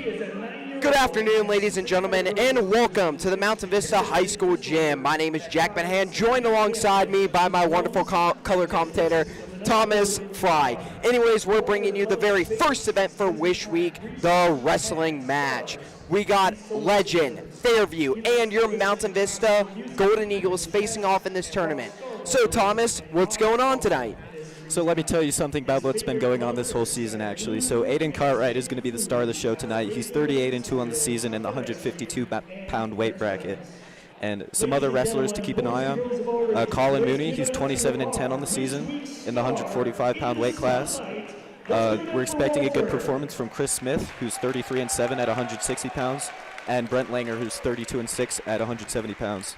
Good afternoon, ladies and gentlemen, and welcome to the Mountain Vista High School Gym. My name is Jack Manhan, joined alongside me by my wonderful color commentator, Thomas Fry. Anyways, we're bringing you the very first event for Wish Week, the wrestling match. We got Legend, Fairview, and your Mountain Vista Golden Eagles facing off in this tournament. So, Thomas, what's going on tonight? So let me tell you something about what's been going on this whole season, actually. So Aiden Cartwright is going to be the star of the show tonight. He's 38-2 on the season in the 152-pound weight bracket. And some other wrestlers to keep an eye on. Colin Mooney, he's 27-10 on the season in the 145-pound weight class. We're expecting a good performance from Chris Smith, who's 33-7 at 160 pounds. And Brent Langer, who's 32-6 at 170 pounds.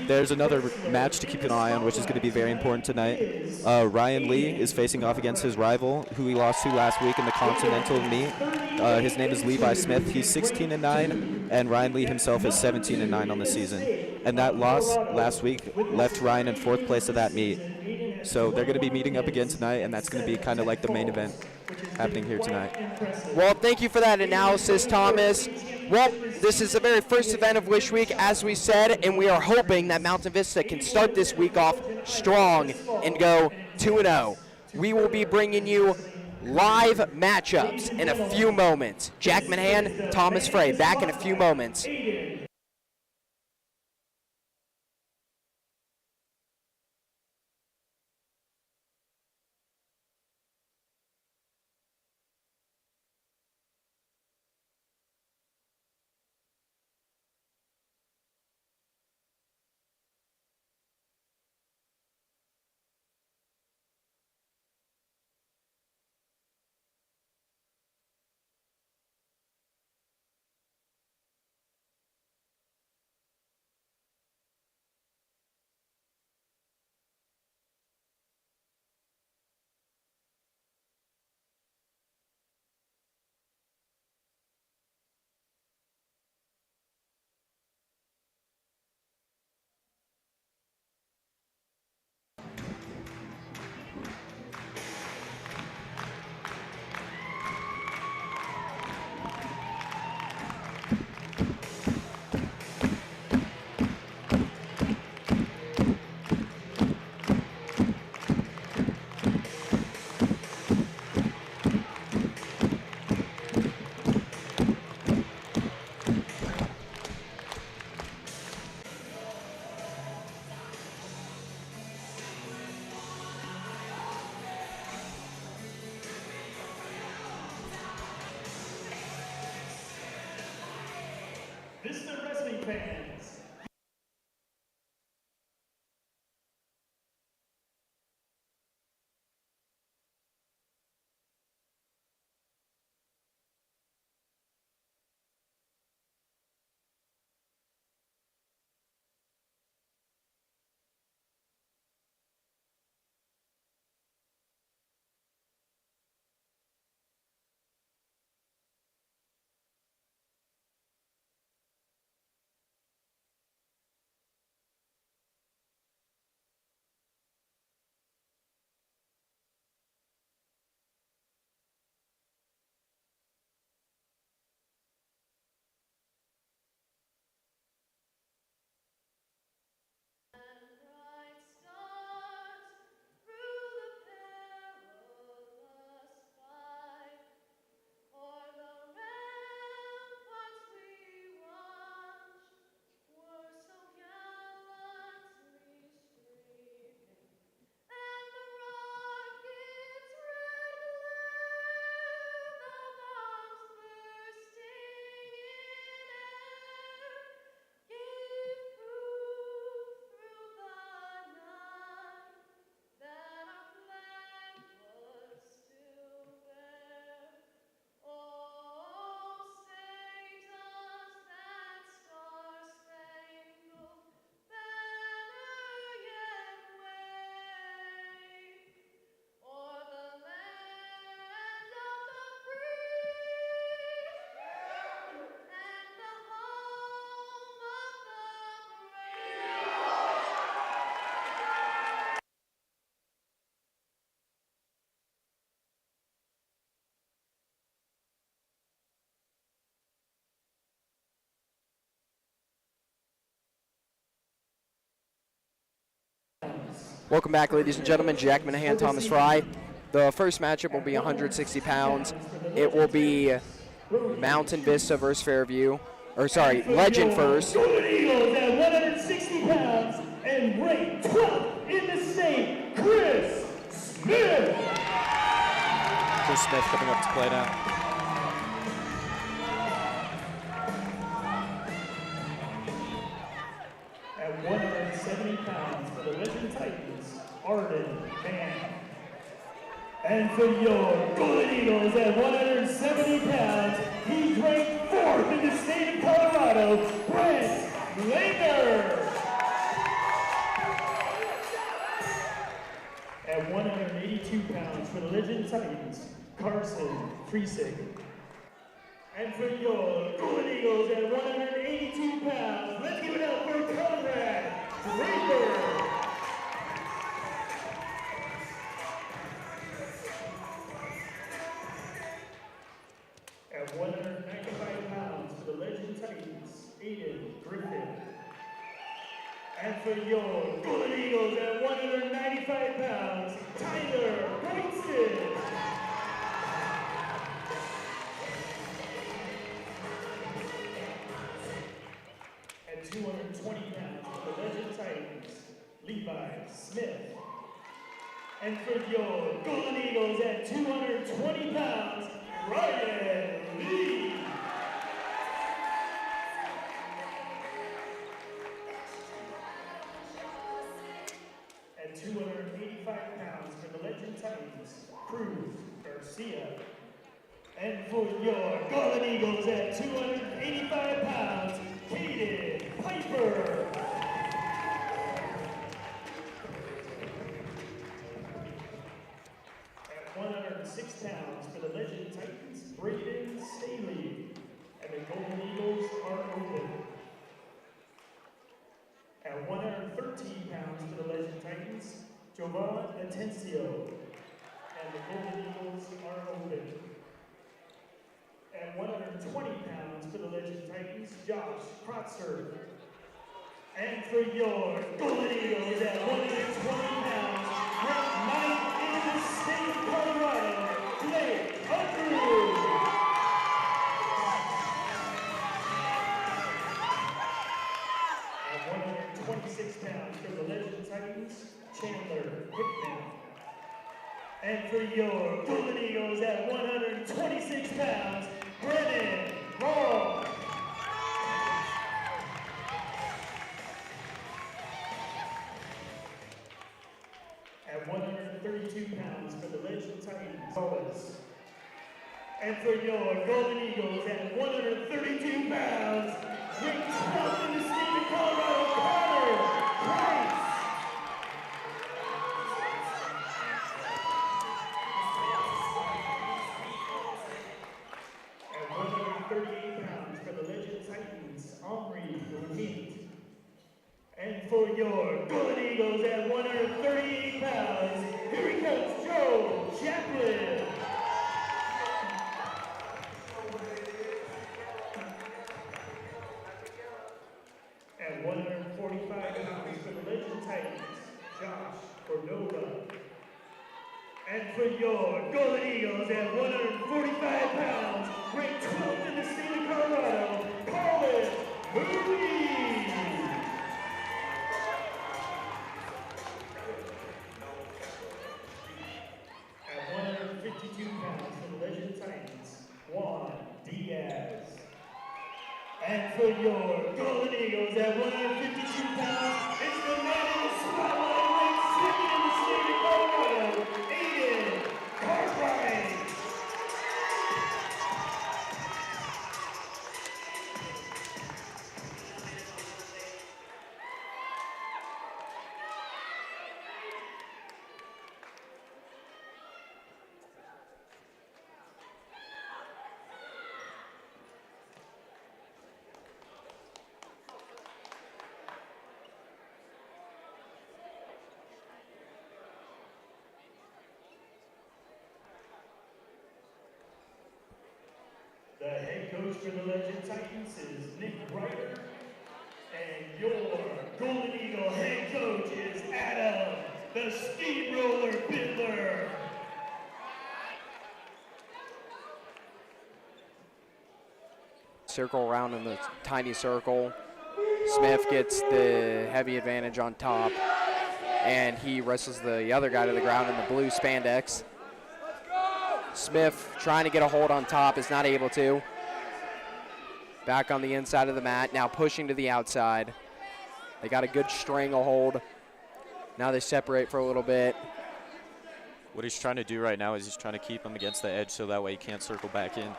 There's another match to keep an eye on, which is going to be very important tonight. Ryan Lee is facing off against his rival, who he lost to last week in the Continental meet. His name is Levi Smith. He's 16-9, and Ryan Lee himself is 17-9 on the season. And that loss last week left Ryan in 4th place of that meet. So they're going to be meeting up again tonight, and that's going to be kind of like the main event happening here tonight. Well, thank you for that analysis, Thomas. Well, this is the very first event of Wish Week, as we said, and we are hoping that Mountain Vista can start this week off strong and go 2-0. We will be bringing you live matchups in a few moments. Jack Manhan, Thomas Frey, back in a few moments. Vista Wrestling fans, Welcome back, ladies and gentlemen. Jack Minahan, Thomas Fry. The first matchup will be 160 pounds. It will be Mountain Vista versus Fairview. Or sorry, Legend first. Golden Eagles at 160 pounds and ranked 12th in the state, Chris Smith. Chris Smith coming up to play now. At 170 pounds for the Legend Titans, Arden Mann. And for your Golden Eagles at 170 pounds, he's ranked 4th in the state of Colorado, Brent Langer. At 182 pounds for the Legend Titans, Carson Friesig. And for your Golden Eagles at 182 pounds, let's give it up for Conrad Draper. At 195 pounds for the Legend Titans, Aiden Griffin. And for your Golden Eagles at 195 pounds, Tyler Bryce. At 220 pounds for the Legend Titans, Levi Smith. And for your Golden Eagles at 220 pounds, Ryan Lee. At 285 pounds for the Legend Titans, Cruz Garcia. And for your Golden Eagles at 285 pounds, Kaden Piper. At 106 pounds for the Legend Titans, Braden Staley. And the Golden Eagles are open. At 113 pounds for the Legend Titans, Jovan Atencio. And the Golden Eagles are open. At 120 pounds for the Legend Titans, Josh Kratzer. And for your Golden Eagles at 120 pounds, ranked 9th in the state of Colorado, Blake Andrews. At 126 pounds for the Legend Titans, Chandler Hickman. And for your Golden Eagles at 126 pounds, Brennan Hall. At 132 pounds for the Legend Titans, Wallace. And for your Golden Eagles at 132 pounds, ranked 12th in the state of Colorado, Connor Bryce. At 138 pounds for the Legend Titans, Omri Lohit. And for your Golden Eagles at 138 pounds, here he comes, Joe Chaplin. At 145 pounds for the Legend Titans, Josh Cordova. And for your Golden Eagles at 145 pounds, ranked 12th in the state of Colorado, Colin Mooney. At 152 pounds for the Legend Titans, Juan Diaz. And for your Golden Eagles at 152 pounds, it's the man in the spotlight, ranked 2nd in the state of Colorado, Aiden Cartwright. The head coach for the Legend Titans is Nick Ryder, and your Golden Eagle head coach is Adam the Steamroller Fiddler. Circle around in the tiny circle. Smith gets the heavy advantage on top, and he wrestles the other guy to the ground in the blue spandex. Smith trying to get a hold on top, is not able to. Back on the inside of the mat, now pushing to the outside. They got a good stranglehold. Now they separate for a little bit. What he's trying to do right now is he's trying to keep him against the edge so that way he can't circle back in.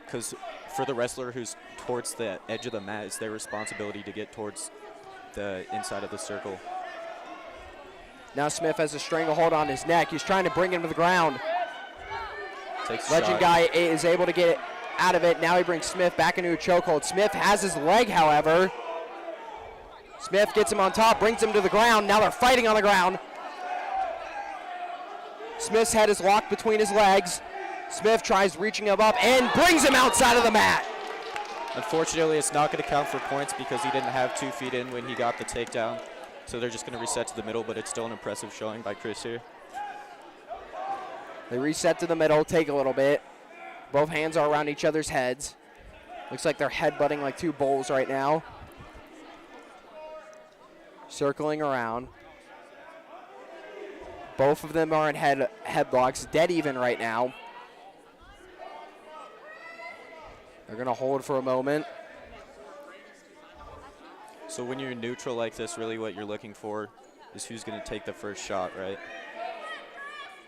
Because for the wrestler who's towards the edge of the mat, it's their responsibility to get towards the inside of the circle. Now Smith has a stranglehold on his neck. He's trying to bring him to the ground. Legend guy is able to get it out of it. Now he brings Smith back into a chokehold. Smith has his leg, however. Smith gets him on top, brings him to the ground. Now they're fighting on the ground. Smith's head is locked between his legs. Smith tries reaching him up and brings him outside of the mat. Unfortunately, it's not going to count for points because he didn't have 2 feet in when he got the takedown. So they're just going to reset to the middle, but it's still an impressive showing by Chris here. They reset to the middle, take a little bit. Both hands are around each other's heads. Looks like they're headbutting like two bulls right now. Circling around. Both of them are in headlocks, dead even right now. They're going to hold for a moment. So when you're neutral like this, really what you're looking for is who's going to take the first shot, right?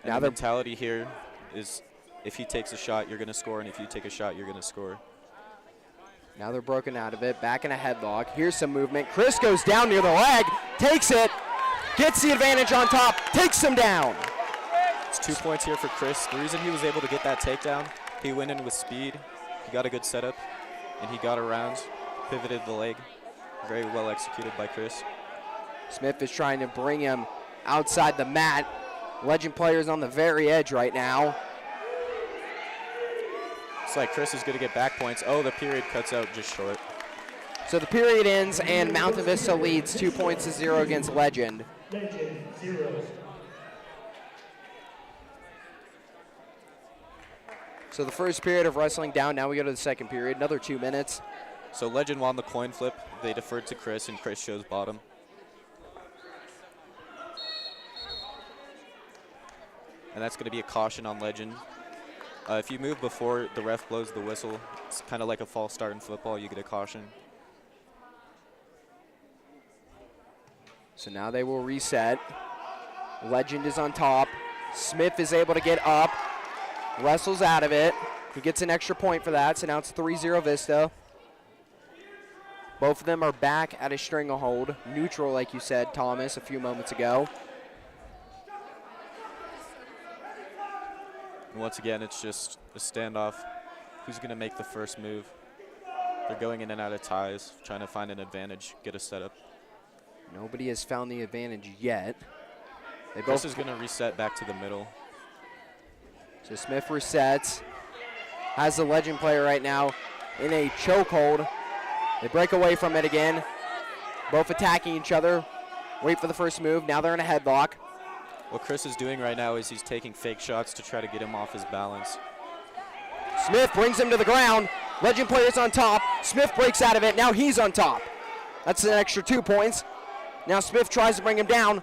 And now the mentality here is if he takes a shot, you're going to score, and if you take a shot, you're going to score. Now they're broken out of it, back in a headlock. Here's some movement. Chris goes down near the leg, takes it, gets the advantage on top, takes him down. It's 2 points here for Chris. The reason he was able to get that takedown, he went in with speed, he got a good setup, and he got around, pivoted the leg. Very well executed by Chris. Smith is trying to bring him outside the mat. Legend player's on the very edge right now. It's like Chris is going to get back points. Oh, the period cuts out just short. So the period ends and Mountain Vista leads 2 points to 0 against Legend. Legend 0. So the first period of wrestling down, now we go to the second period, another 2 minutes. So Legend won the coin flip. They deferred to Chris, and Chris shows bottom. And that's going to be a caution on Legend. If you move before the ref blows the whistle, it's kind of like a false start in football. You get a caution. So now they will reset. Legend is on top. Smith is able to get up, wrestles out of it. He gets an extra point for that, so now it's 3-0 Vista. Both of them are back at a stranglehold. Neutral, like you said, Thomas, a few moments ago. And once again, it's just a standoff. Who's going to make the first move? They're going in and out of ties, trying to find an advantage, get a setup. Nobody has found the advantage yet. Chris is going to reset back to the middle. So Smith resets. Has the Legend player right now in a chokehold. They break away from it again. Both attacking each other. Wait for the first move. Now they're in a headlock. What Chris is doing right now is he's taking fake shots to try to get him off his balance. Smith brings him to the ground. Legend player's on top. Smith breaks out of it. Now he's on top. That's an extra 2 points. Now Smith tries to bring him down.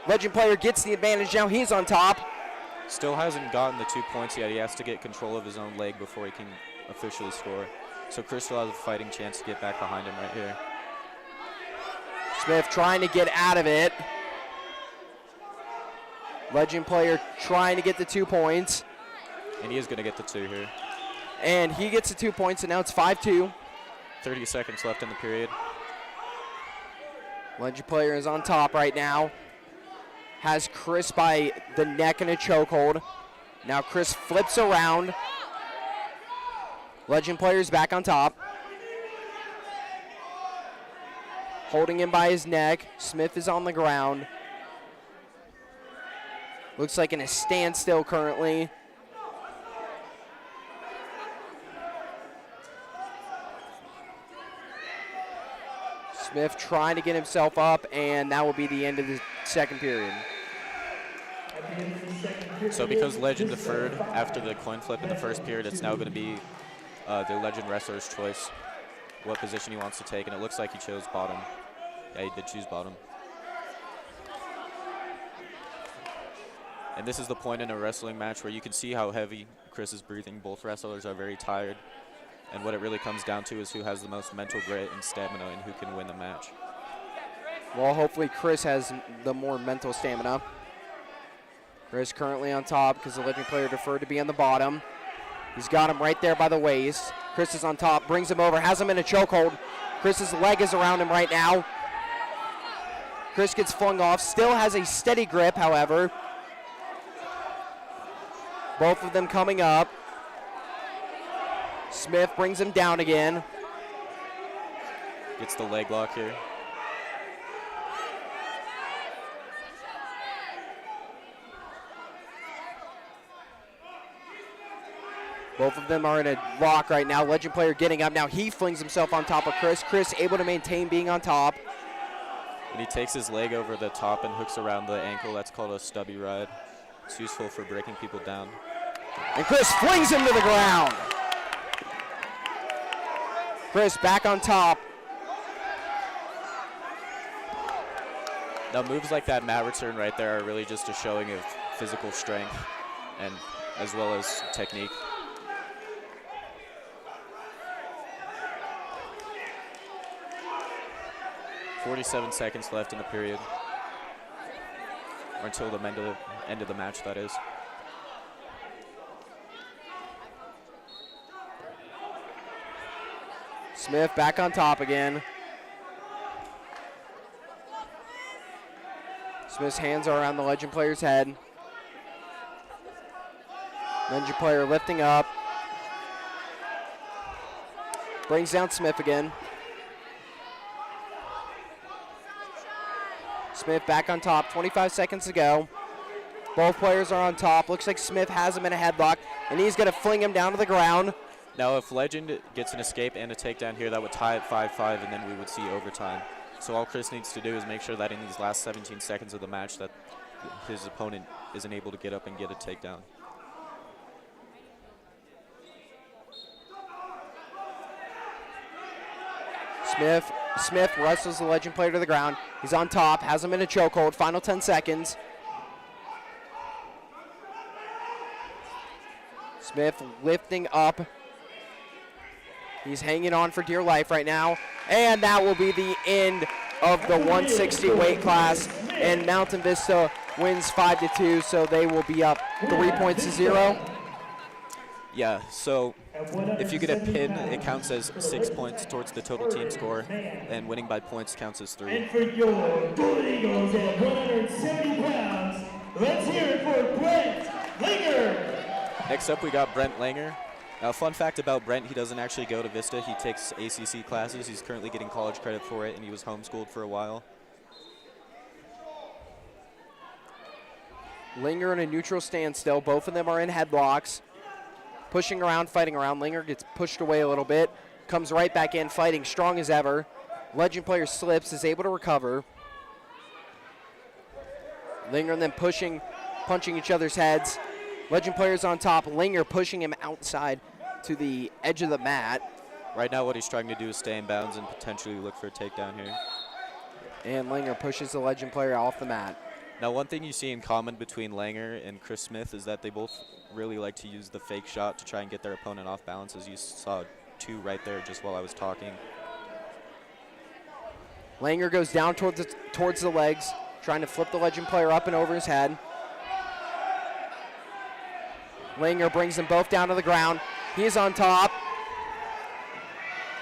Legend player gets the advantage. Now he's on top. Still hasn't gotten the 2 points yet. He has to get control of his own leg before he can officially score. So Chris still has a fighting chance to get back behind him right here. Smith trying to get out of it. Legend player trying to get the 2 points. And he is going to get the 2 here. And he gets the 2 points, and now it's 5-2. 30 seconds left in the period. Legend player is on top right now. Has Chris by the neck in a chokehold. Now Chris flips around. Legend player's back on top. Holding him by his neck. Smith is on the ground. Looks like in a standstill currently. Smith trying to get himself up, and that will be the end of the second period. At the end of the second period, So because Legend Vista deferred 5, after the coin flip in the first period, it's now going to be the Legend wrestler's choice what position he wants to take, and it looks like he chose bottom. Yeah, he did choose bottom. And this is the point in a wrestling match where you can see how heavy Chris is breathing. Both wrestlers are very tired, and what it really comes down to is who has the most mental grit and stamina and who can win the match. Well, hopefully Chris has the more mental stamina. Chris currently on top because the Legend player deferred to be on the bottom. He's got him right there by the waist. Chris is on top, brings him over, has him in a chokehold. Chris's leg is around him right now. Chris gets flung off, still has a steady grip, however. Both of them coming up. Smith brings him down again. Gets the leg lock here. Both of them are in a lock right now. Legend player getting up now. He flings himself on top of Chris. Chris able to maintain being on top. And he takes his leg over the top and hooks around the ankle. That's called a stubby ride. It's useful for breaking people down. And Chris flings him to the ground. Chris back on top. Now moves like that mat return right there are really just a showing of physical strength and as well as technique. .47 seconds left in the period. Or until the end of the match, that is. Smith back on top again. Smith's hands are around the Legend player's head. Legend player lifting up. Brings down Smith again. Smith back on top, 25 seconds to go. Both players are on top. Looks like Smith has him in a headlock, and he's going to fling him down to the ground. Now, if Legend gets an escape and a takedown here, that would tie at 5-5, and then we would see overtime. So all Chris needs to do is make sure that in these last 17 seconds of the match that his opponent isn't able to get up and get a takedown. Smith wrestles the Legend player to the ground. He's on top, has him in a chokehold. Final 10 seconds. Smith lifting up. He's hanging on for dear life right now. And that will be the end of the 160 weight class. And Mountain Vista wins 5-2, so they will be up 3-0. Yeah, so if you get a pin, it counts as 6 points towards the total team score, and winning by points counts as 3. And for your Golden Eagles at 170 pounds, let's hear it for Brent Langer. Next up, we got Brent Langer. Now, fun fact about Brent, he doesn't actually go to Vista. He takes ACC classes. He's currently getting college credit for it, and he was homeschooled for a while. Langer in a neutral standstill. Both of them are in headlocks. Pushing around, fighting around. Langer gets pushed away a little bit. Comes right back in, fighting strong as ever. Legend player slips, is able to recover. Langer and them pushing, punching each other's heads. Legend player's on top. Langer pushing him outside to the edge of the mat. Right now what he's trying to do is stay in bounds and potentially look for a takedown here. And Langer pushes the Legend player off the mat. Now, one thing you see in common between Langer and Chris Smith is that they both really like to use the fake shot to try and get their opponent off balance, as you saw two right there just while I was talking. Langer goes down towards the legs, trying to flip the Legend player up and over his head. Langer brings them both down to the ground. He is on top.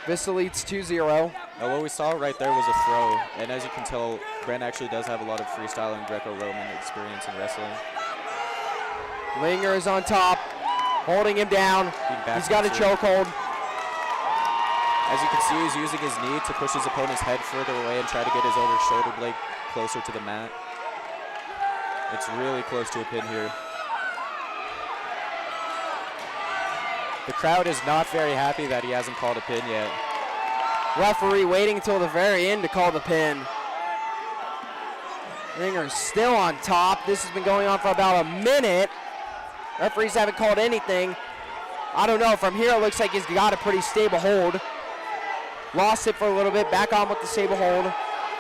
Vista leads 2-0. Now, what we saw right there was a throw, and as you can tell, Brent actually does have a lot of freestyle and Greco-Roman experience in wrestling. Langer is on top, holding him down. He's got a chokehold. As you can see, he's using his knee to push his opponent's head further away and try to get his other shoulder blade closer to the mat. It's really close to a pin here. The crowd is not very happy that he hasn't called a pin yet. Referee waiting until the very end to call the pin. Langer still on top. This has been going on for about a minute. Referees haven't called anything. I don't know. From here, it looks like he's got a pretty stable hold. Lost it for a little bit. Back on with the stable hold.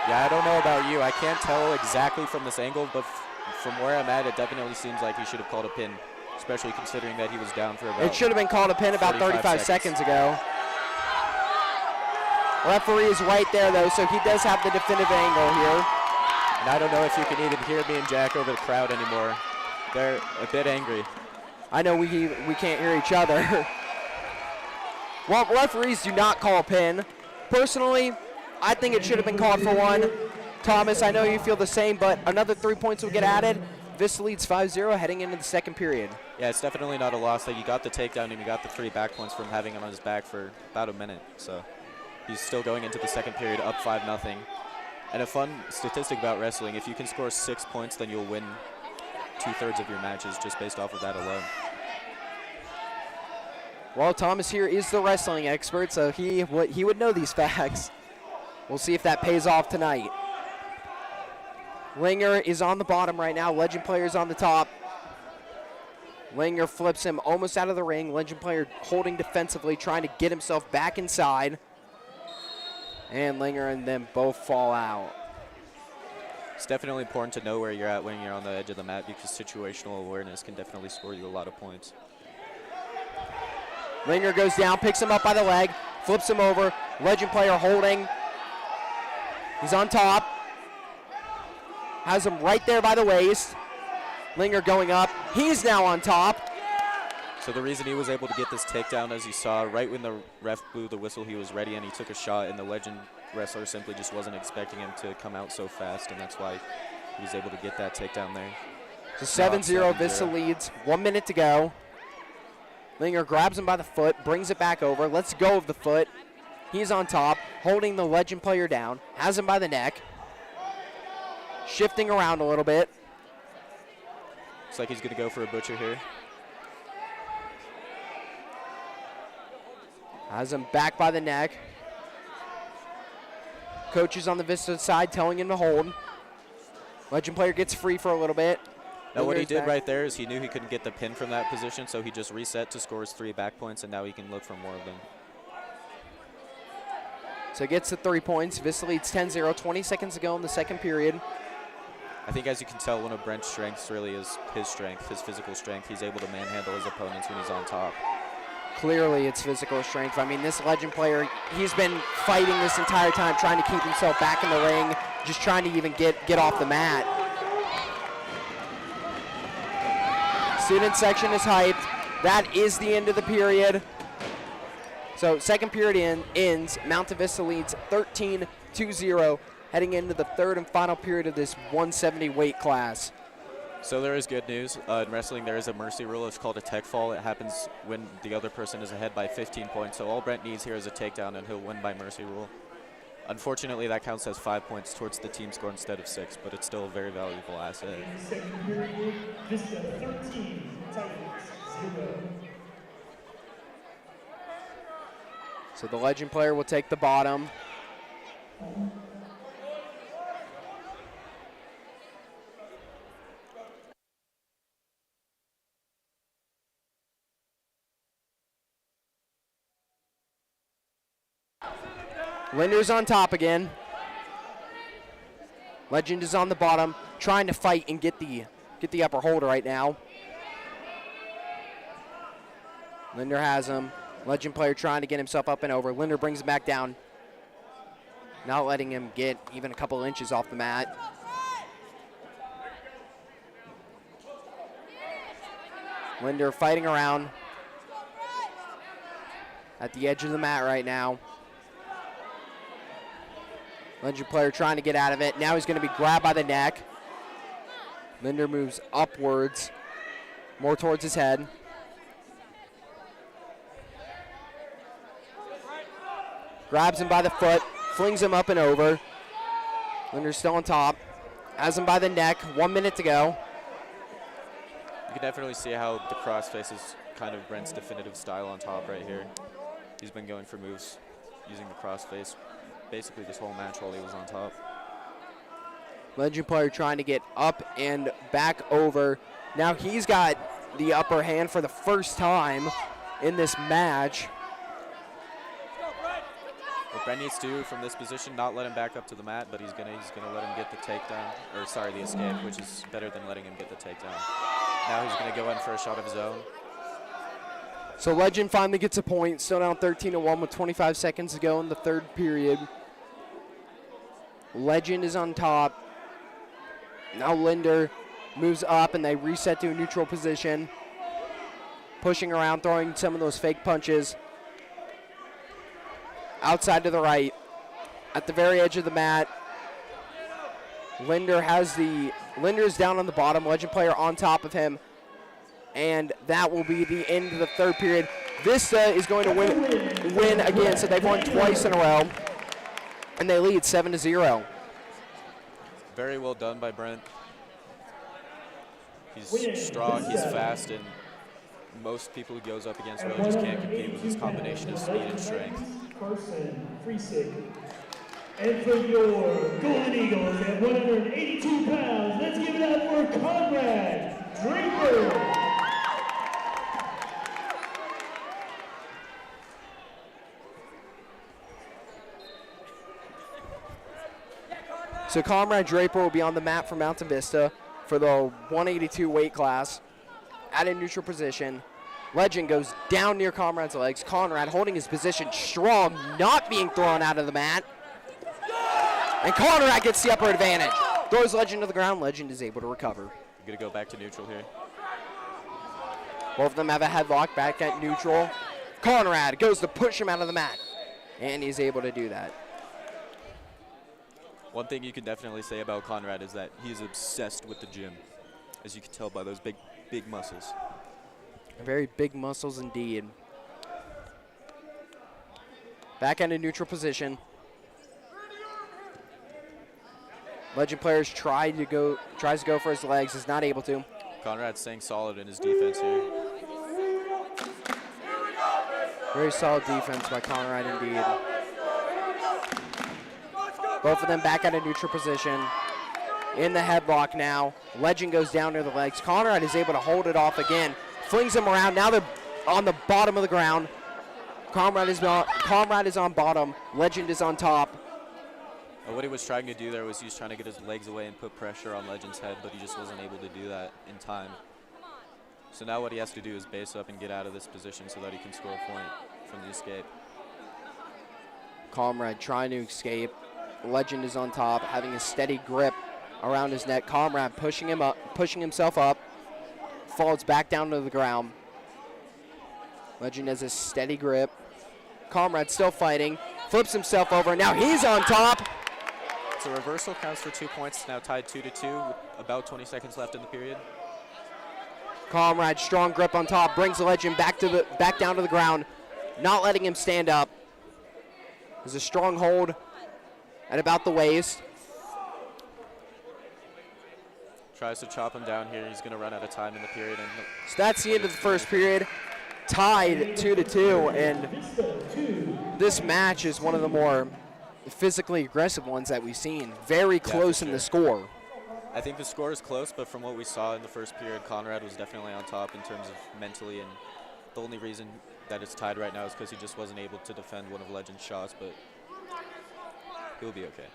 Yeah, I don't know about you. I can't tell exactly from this angle, but from where I'm at, it definitely seems like he should have called a pin, especially considering that he was down for about It should have been called a pin about 35 seconds ago. Referee is right there, though, so he does have the definitive angle here. And I don't know if you can even hear me and Jack over the crowd anymore. They're a bit angry. I know we can't hear each other. Well, referees do not call a pin. Personally, I think it should have been called for one. Thomas, I know you feel the same, but another 3 points will get added. Vista leads 5-0 heading into the second period. Yeah, it's definitely not a loss that you got the takedown and you got the 3 back points from having him on his back for about a minute. So he's still going into the second period up 5-0. And a fun statistic about wrestling, if you can score 6 points, then you'll win 2/3 of your matches just based off of that alone. Well, Thomas here is the wrestling expert, so he would know these facts. We'll see if that pays off tonight. Langer is on the bottom right now. Legend player is on the top. Langer flips him almost out of the ring. Legend player holding defensively, trying to get himself back inside. And Langer and them both fall out. It's definitely important to know where you're at when you're on the edge of the mat because situational awareness can definitely score you a lot of points. Langer goes down, picks him up by the leg, flips him over. Legend player holding. He's on top. Has him right there by the waist. Langer going up. He's now on top. So the reason he was able to get this takedown, as you saw, right when the ref blew the whistle, he was ready and he took a shot, and the Legend wrestler simply just wasn't expecting him to come out so fast, and that's why he was able to get that takedown there. So 7-0, Vista leads. 1 minute to go. Langer grabs him by the foot, brings it back over, lets go of the foot. He's on top, holding the Legend player down, has him by the neck. Shifting around a little bit. Looks like he's going to go for a butcher here. Has him back by the neck. Coach is on the Vista side telling him to hold. Legend player gets free for a little bit. Now what he did right there is he knew he couldn't get the pin from that position, so he just reset to score his 3 back points, and now he can look for more of them. So he gets the 3 points. Vista leads 10-0, 20 seconds to go in the second period. I think, as you can tell, one of Brent's strengths really is his strength, his physical strength. He's able to manhandle his opponents when he's on top. Clearly it's physical strength. I mean, this Legend player, he's been fighting this entire time, trying to keep himself back in the ring, just trying to even get off the mat. Student section is hyped. That is the end of the period. So second period ends. Mountain Vista leads 13-0, heading into the third and final period of this 170 weight class. So there is good news. In wrestling, there is a mercy rule. It's called a tech fall. It happens when the other person is ahead by 15 points. So all Brent needs here is a takedown, and he'll win by mercy rule. Unfortunately, that counts as 5 points towards the team score instead of 6, but it's still a very valuable asset. In the second period, Vista 13, Titans 0. So the Legend player will take the bottom. Linder's on top again. Legend is on the bottom, trying to fight and get the upper hold right now. Linder has him. Legend player trying to get himself up and over. Linder brings him back down. Not letting him get even a couple inches off the mat. Linder fighting around at the edge of the mat right now. Legend player trying to get out of it. Now he's going to be grabbed by the neck. Linder moves upwards, more towards his head. Grabs him by the foot, flings him up and over. Linder's still on top. Has him by the neck, 1 minute to go. You can definitely see how the crossface is kind of Brent's definitive style on top right here. He's been going for moves using the crossface basically this whole match while he was on top. Legend player trying to get up and back over. Now he's got the upper hand for the first time in this match. What Brent needs to do from this position, not let him back up to the mat, but he's gonna let him get the takedown, or sorry, the escape, which is better than letting him get the takedown. Now he's gonna go in for a shot of his own. So Legend finally gets a point, still down 13-1 with 25 seconds to go in the third period. Legend is on top. Now Linder moves up and they reset to a neutral position. Pushing around, throwing some of those fake punches. Outside to the right. At the very edge of the mat. Linder is down on the bottom. Legend player on top of him. And that will be the end of the third period. Vista is going to win again, so they've won twice in a row. And they lead 7-0. Very well done by Brent. He's strong, he's fast, and most people he goes up against really just can't compete with his combination of speed and strength. And for your Golden Eagles at 182 pounds, let's give it up for Conrad Draper. So Conrad Draper will be on the mat for Mountain Vista for the 182 weight class at a neutral position. Legend goes down near Conrad's legs. Conrad holding his position strong, not being thrown out of the mat. And Conrad gets the upper advantage. Throws Legend to the ground. Legend is able to recover. Gonna go back to neutral here. Both of them have a headlock back at neutral. Conrad goes to push him out of the mat. And he's able to do that. One thing you can definitely say about Conrad is that he's obsessed with the gym, as you can tell by those big muscles. Very big muscles indeed. Back into neutral position. Legend players tries to go for his legs, is not able to. Conrad's staying solid in his defense here. Very solid defense by Conrad indeed. Both of them back at a neutral position. In the headlock now. Legend goes down near the legs. Conrad is able to hold it off again. Flings him around. Now they're on the bottom of the ground. Conrad is on bottom. Legend is on top. What he was trying to do there was he was trying to get his legs away and put pressure on Legend's head, but he just wasn't able to do that in time. So now what he has to do is base up and get out of this position so that he can score a point from the escape. Conrad trying to escape. Legend is on top, having a steady grip around his neck. Conrad pushing himself up, falls back down to the ground. Legend has a steady grip. Conrad still fighting, flips himself over. Now he's on top. So reversal counts for 2 points. Now tied 2-2 with about 20 seconds left in the period. Conrad, strong grip on top, brings the Legend back down to the ground, not letting him stand up. There's a strong hold at about the waist. Tries to chop him down here. He's going to run out of time in the period. And so that's the end of the first period. Tied 2-2, and this match is one of the more physically aggressive ones that we've seen. Very close in the score. I think the score is close, but from what we saw in the first period, Conrad was definitely on top in terms of mentally, and the only reason that it's tied right now is because he just wasn't able to defend one of Legend's shots, but he'll be okay.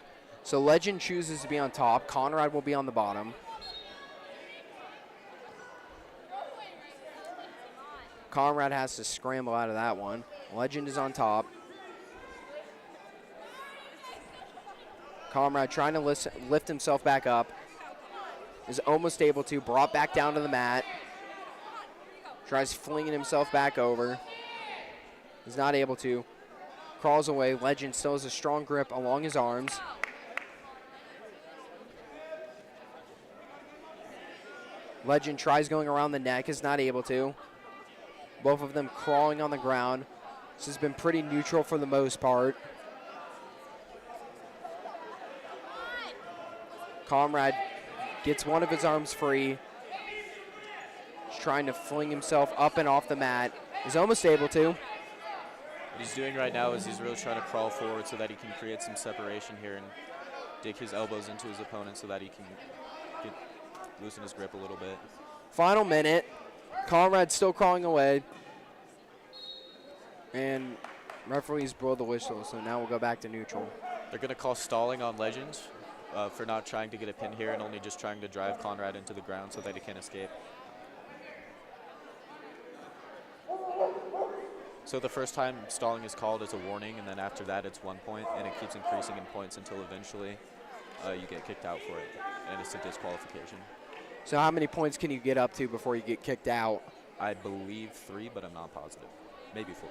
So Legend chooses to be on top. Conrad will be on the bottom. Conrad has to scramble out of that one. Legend is on top. Conrad trying to lift himself back up. Is almost able to. Brought back down to the mat. Tries flinging himself back over. Is not able to. Crawls away. Legend still has a strong grip along his arms. Legend tries going around the neck. Is not able to. Both of them crawling on the ground. This has been pretty neutral for the most part. Conrad gets one of his arms free. He's trying to fling himself up and off the mat. He's almost able to. What he's doing right now is he's really trying to crawl forward so that he can create some separation here and dig his elbows into his opponent so that he can loosen his grip a little bit. Final minute. Conrad still crawling away. And referees blow the whistle, so now we'll go back to neutral. They're going to call stalling on Legends for not trying to get a pin here and only just trying to drive Conrad into the ground so that he can't escape. So the first time stalling is called as a warning, and then after that it's 1 point, and it keeps increasing in points until eventually you get kicked out for it, and it's a disqualification. So how many points can you get up to before you get kicked out? I believe 3, but I'm not positive. Maybe 4.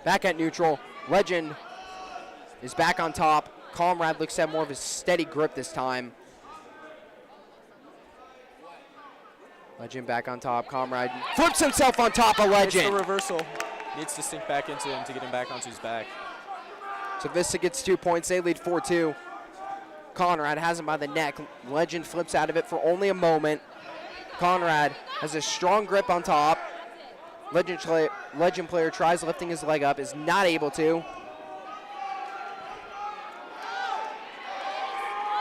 Back at neutral, Legend is back on top. Conrad looks to have more of a steady grip this time. Legend back on top. Conrad flips himself on top of Legend. It's the reversal. Needs to sink back into him to get him back onto his back. So Vista gets 2 points. They lead 4-2. Conrad has him by the neck. Legend flips out of it for only a moment. Conrad has a strong grip on top. Legend player tries lifting his leg up, is not able to.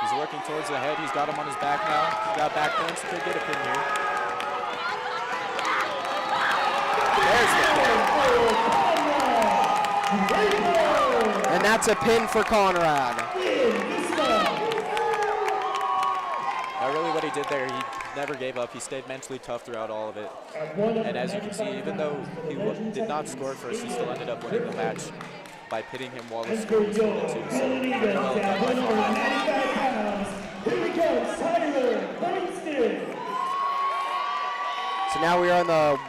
He's working towards the head. He's got him on his back now. He's got back points. Could get a pin here. There's the pin. And that's a pin for Conrad. Really what he did there, he never gave up. He stayed mentally tough throughout all of it. And as you can see, even though he did not score first, he still ended up winning the match by pitting him while the score was 4-2. So very well done by Conrad. So now we are in the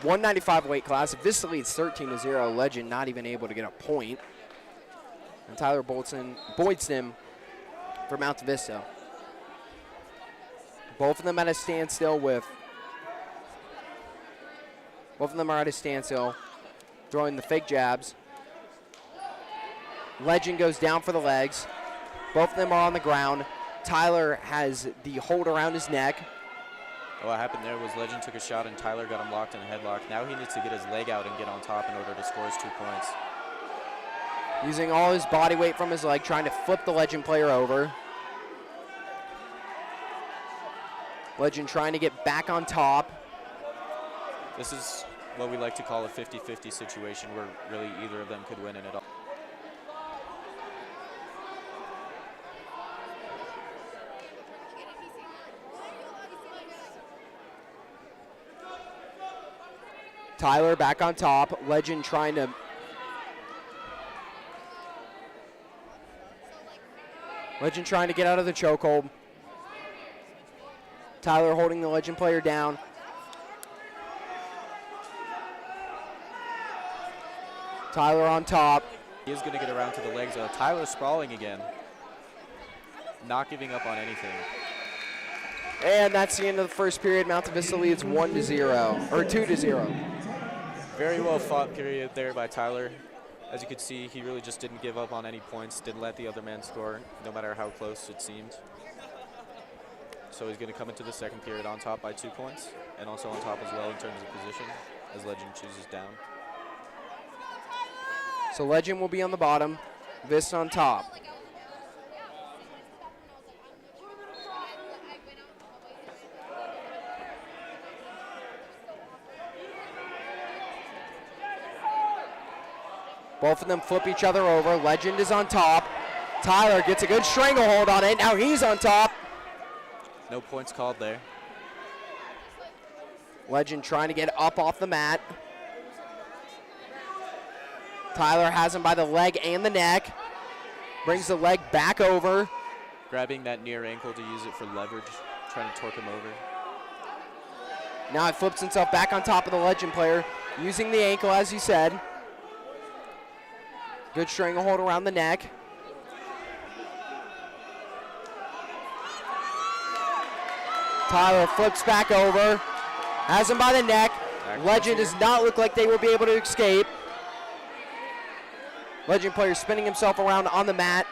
195 weight class. Vista leads 13-0. Legend not even able to get a point. And Tyler Boyd's him for Mountain Vista. Both of them at a standstill both of them are at a standstill, throwing the fake jabs. Legend goes down for the legs. Both of them are on the ground. Tyler has the hold around his neck. What happened there was Legend took a shot and Tyler got him locked in a headlock. Now he needs to get his leg out and get on top in order to score his 2 points. Using all his body weight from his leg, trying to flip the Legend player over. Legend trying to get back on top. This is what we like to call a 50-50 situation where really either of them could win in it all. Tyler back on top. Legend trying to get out of the chokehold. Tyler holding the Legend player down. Tyler on top. He is going to get around to the legs. Tyler sprawling again. Not giving up on anything. And that's the end of the first period. Mountain Vista leads 1-0, or 2-0. Very well fought period there by Tyler. As you could see, he really just didn't give up on any points, didn't let the other man score, no matter how close it seemed. So he's going to come into the second period on top by 2 points, and also on top as well in terms of position, as Legend chooses down. So Legend will be on the bottom, Vista on top. Both of them flip each other over. Legend is on top. Tyler gets a good stranglehold on it. Now he's on top. No points called there. Legend trying to get up off the mat. Tyler has him by the leg and the neck. Brings the leg back over. Grabbing that near ankle to use it for leverage, trying to torque him over. Now he flips himself back on top of the Legend player, using the ankle as he said. Good stranglehold around the neck. Tyler flips back over, has him by the neck. Legend does not look like they will be able to escape. Legend player spinning himself around on the mat,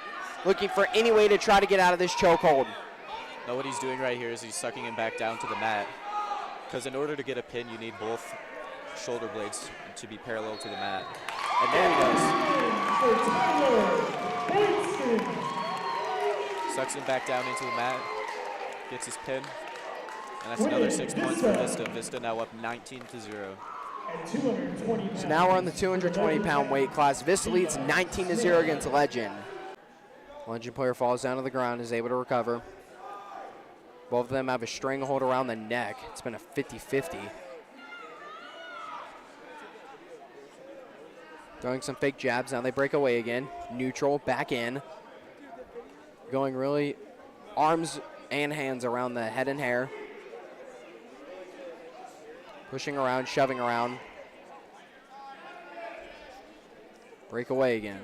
looking for any way to try to get out of this chokehold. Now what he's doing right here is he's sucking him back down to the mat. Because in order to get a pin, you need both shoulder blades to be parallel to the mat. And there he does. Sucks him back down into the mat, gets his pin, and that's another 6 points for Vista. Vista now up 19-0. So now we're on the 220-pound weight class. Vista leads 19-0 against Legend. Legend player falls down to the ground, is able to recover. Both of them have a stranglehold around the neck. It's been a 50-50. Throwing some fake jabs. Now they break away again. Neutral, back in. Going really arms and hands around the head and hair. Pushing around, shoving around. Break away again.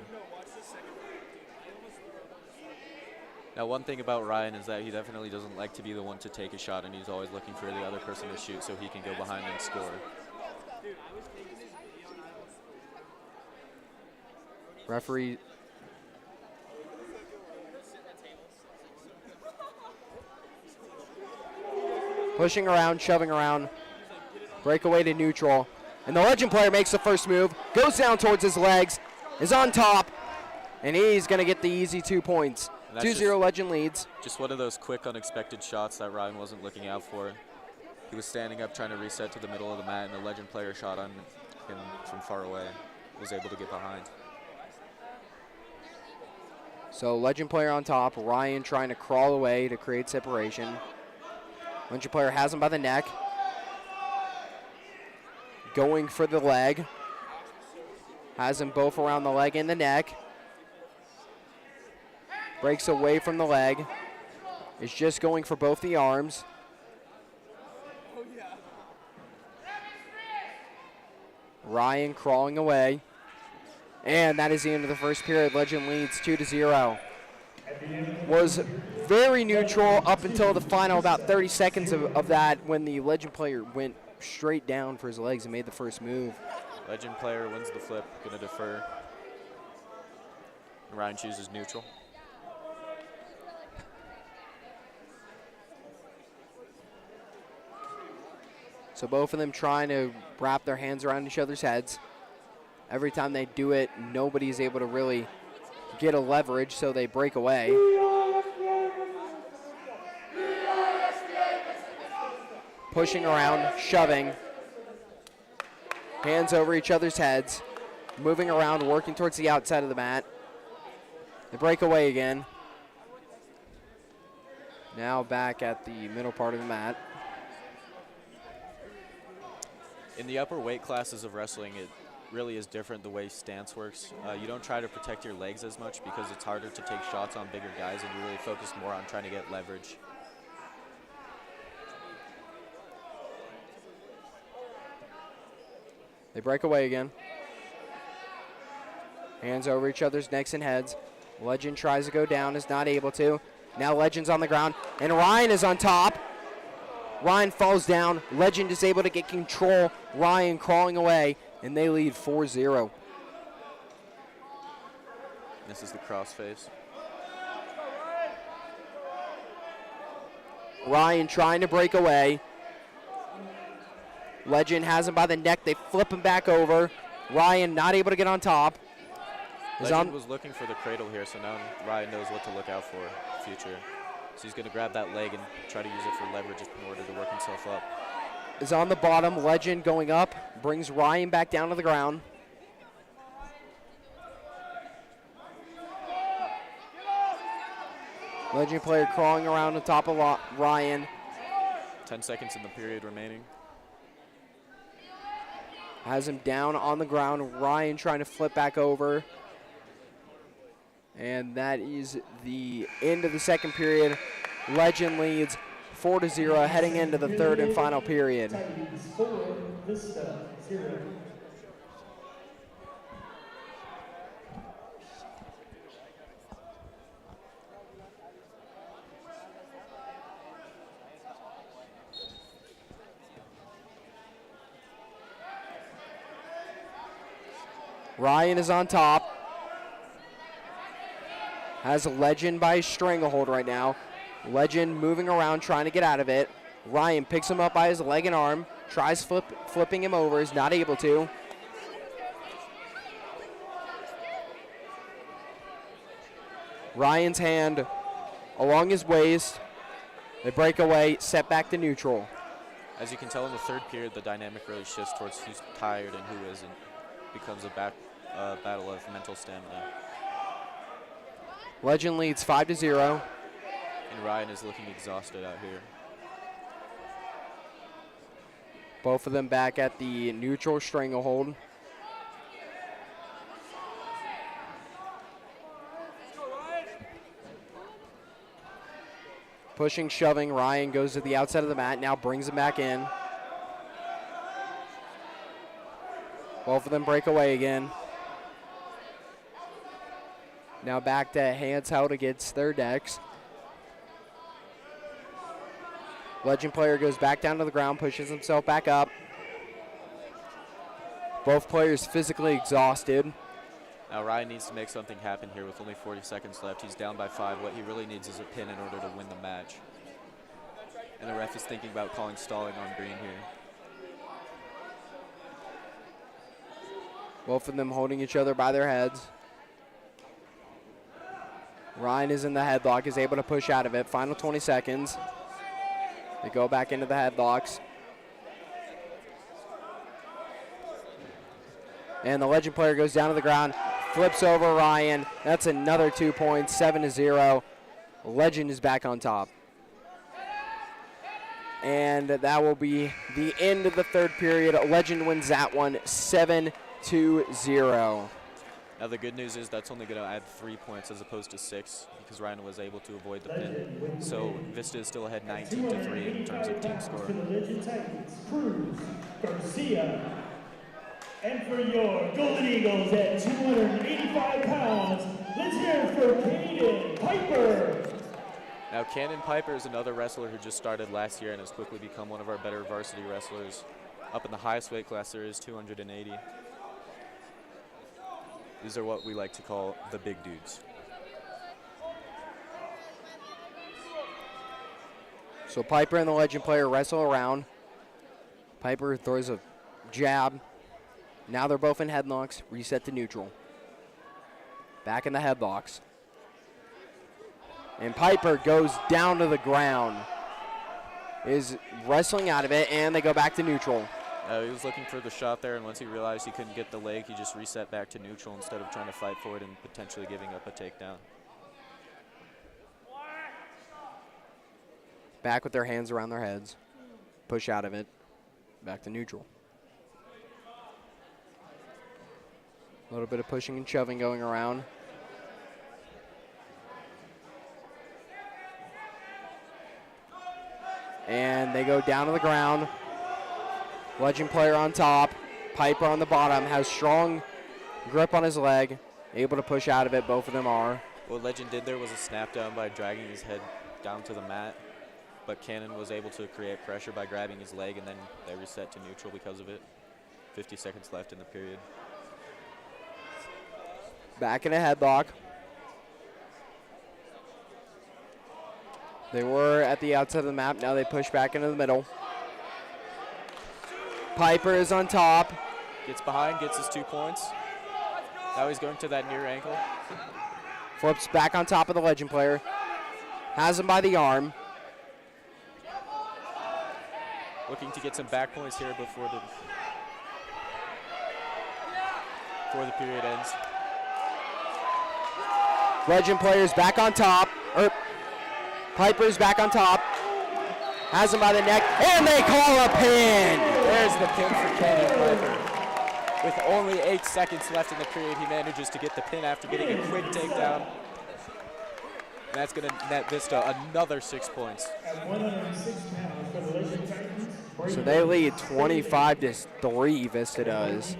Now, one thing about Ryan is that he definitely doesn't like to be the one to take a shot, and he's always looking for the other person to shoot so he can go behind and score. Referee. Pushing around, shoving around. Breakaway to neutral. And the Legend player makes the first move, goes down towards his legs, is on top, and he's going to get the easy 2 points. 2-0 Legend leads. Just one of those quick, unexpected shots that Ryan wasn't looking out for. He was standing up trying to reset to the middle of the mat, and the Legend player shot on him from far away. Was able to get behind. So Legend player on top, Ryan trying to crawl away to create separation. Legend player has him by the neck. Going for the leg. Has them both around the leg and the neck. Breaks away from the leg. Is just going for both the arms. Ryan crawling away. And that is the end of the first period. Legend leads 2-0. Was very neutral up until the final about 30 seconds of that when the Legend player went straight down for his legs and made the first move. Legend player wins the flip, gonna defer. Ryan chooses neutral. So both of them trying to wrap their hands around each other's heads. Every time they do it, nobody's able to really get a leverage, so they break away. Pushing around, shoving. Hands over each other's heads. Moving around, working towards the outside of the mat. They break away again. Now back at the middle part of the mat. In the upper weight classes of wrestling, it really is different the way stance works. You don't try to protect your legs as much because it's harder to take shots on bigger guys, and you really focus more on trying to get leverage. They break away again. Hands over each other's necks and heads. Legend tries to go down, is not able to. Now Legend's on the ground, and Ryan is on top. Ryan falls down. Legend is able to get control. Ryan crawling away, and they lead 4-0. This is the crossface. Ryan trying to break away. Legend has him by the neck. They flip him back over. Ryan not able to get on top. Legend was looking for the cradle here, so now Ryan knows what to look out for in the future. So he's going to grab that leg and try to use it for leverage in order to work himself up. Is on the bottom. Legend going up. Brings Ryan back down to the ground. Legend player crawling around on top of Ryan. 10 seconds in the period remaining. Has him down on the ground. Ryan trying to flip back over. And that is the end of the second period. Legend leads 4-0 heading into the third and final period. Ryan is on top. Has a Legend by his stranglehold right now. Legend moving around trying to get out of it. Ryan picks him up by his leg and arm. Tries flipping him over, is not able to. Ryan's hand along his waist. They break away, set back to neutral. As you can tell in the third period, the dynamic really shifts towards who's tired and who isn't. Becomes a battle of mental stamina. Legend leads 5-0. And Ryan is looking exhausted out here. Both of them back at the neutral stranglehold. Pushing, shoving. Ryan goes to the outside of the mat, now brings him back in. Both of them break away again. Now back to hands held against their decks. Legend player goes back down to the ground, pushes himself back up. Both players physically exhausted. Now Ryan needs to make something happen here with only 40 seconds left. He's down by 5. What he really needs is a pin in order to win the match. And the ref is thinking about calling stalling on green here. Both of them holding each other by their heads. Ryan is in the headlock, is able to push out of it. Final 20 seconds. They go back into the headlocks. And the Legend player goes down to the ground, flips over Ryan. That's another 2 points, 7-0. Legend is back on top. And that will be the end of the third period. Legend wins that one 7-0. Now the good news is that's only going to add 3 points as opposed to 6 because Ryan was able to avoid the pin. So Vista is still ahead 19-3 in terms of team score. For the Legend Titans, Cruz, Garcia. And for your Golden Eagles at 285 pounds, let's hear it for Caden Piper. Now Cannon Piper is another wrestler who just started last year and has quickly become one of our better varsity wrestlers. Up in the highest weight class there is 280. These are what we like to call the big dudes. So Piper and the Legend player wrestle around. Piper throws a jab. Now they're both in headlocks, reset to neutral. Back in the headlocks. And Piper goes down to the ground. Is wrestling out of it, and they go back to neutral. He was looking for the shot there, and once he realized he couldn't get the leg, he just reset back to neutral instead of trying to fight for it and potentially giving up a takedown. Back with their hands around their heads. Push out of it. Back to neutral. A little bit of pushing and shoving going around. And they go down to the ground. Legend player on top. Piper on the bottom. Has strong grip on his leg. Able to push out of it. Both of them are. What Legend did there was a snap down by dragging his head down to the mat. But Cannon was able to create pressure by grabbing his leg, and then they reset to neutral because of it. 50 seconds left in the period. Back in a headlock. They were at the outside of the map. Now they push back into the middle. Piper is on top. Gets behind, gets his 2 points. Now he's going to that near ankle. Flips back on top of the Legend player. Has him by the arm. Looking to get some back points here before the period ends. Legend player's back on top. Piper's back on top. Has him by the neck, and they call a pin. There's the pin for Cannon Piper. With only 8 seconds left in the period, he manages to get the pin after getting a quick takedown. And that's going to net Vista another 6 points. At 106 pounds for the Legend Titans. So they lead 25-3, Vista does.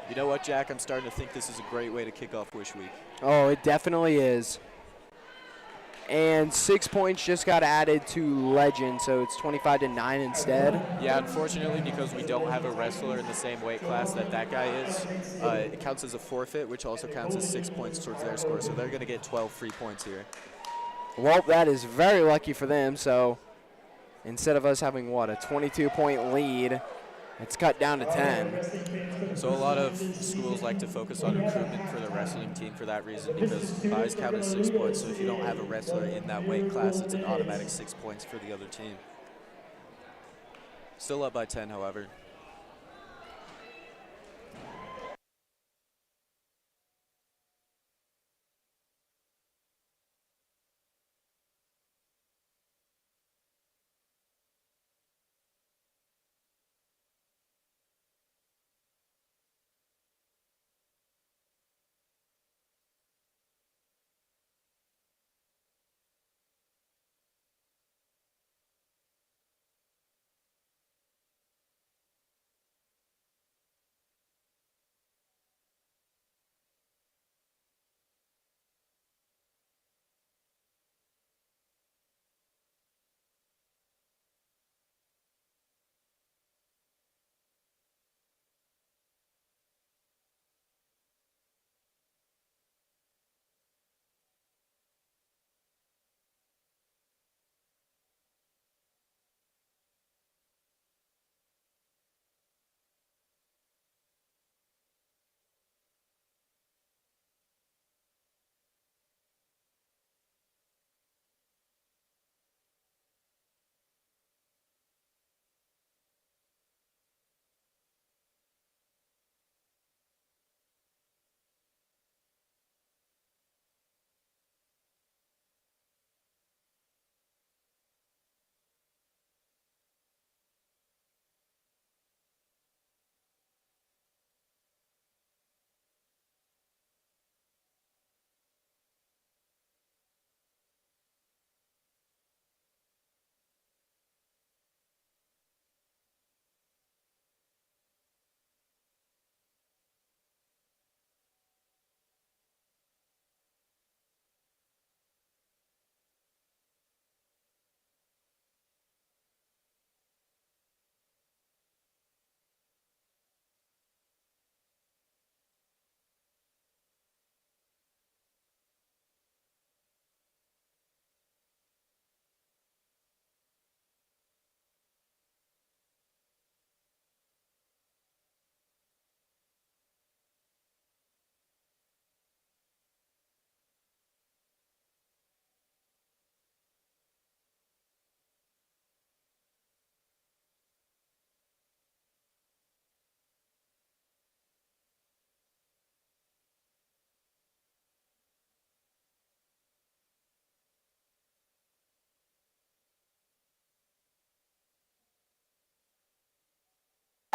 You know what, Jack? I'm starting to think this is a great way to kick off Wish Week. Oh, it definitely is. And 6 points just got added to Legend, so it's 25-9 instead. Yeah, unfortunately, because we don't have a wrestler in the same weight class that guy is, it counts as a forfeit, which also counts as 6 points towards their score, so they're going to get 12 free points here. Well, that is very lucky for them, so instead of us having, what, a 22-point lead, it's cut down to 10. So a lot of schools like to focus on recruitment for the wrestling team for that reason, because buys count as 6 points. So if you don't have a wrestler in that weight class, it's an automatic 6 points for the other team. Still up by 10, however.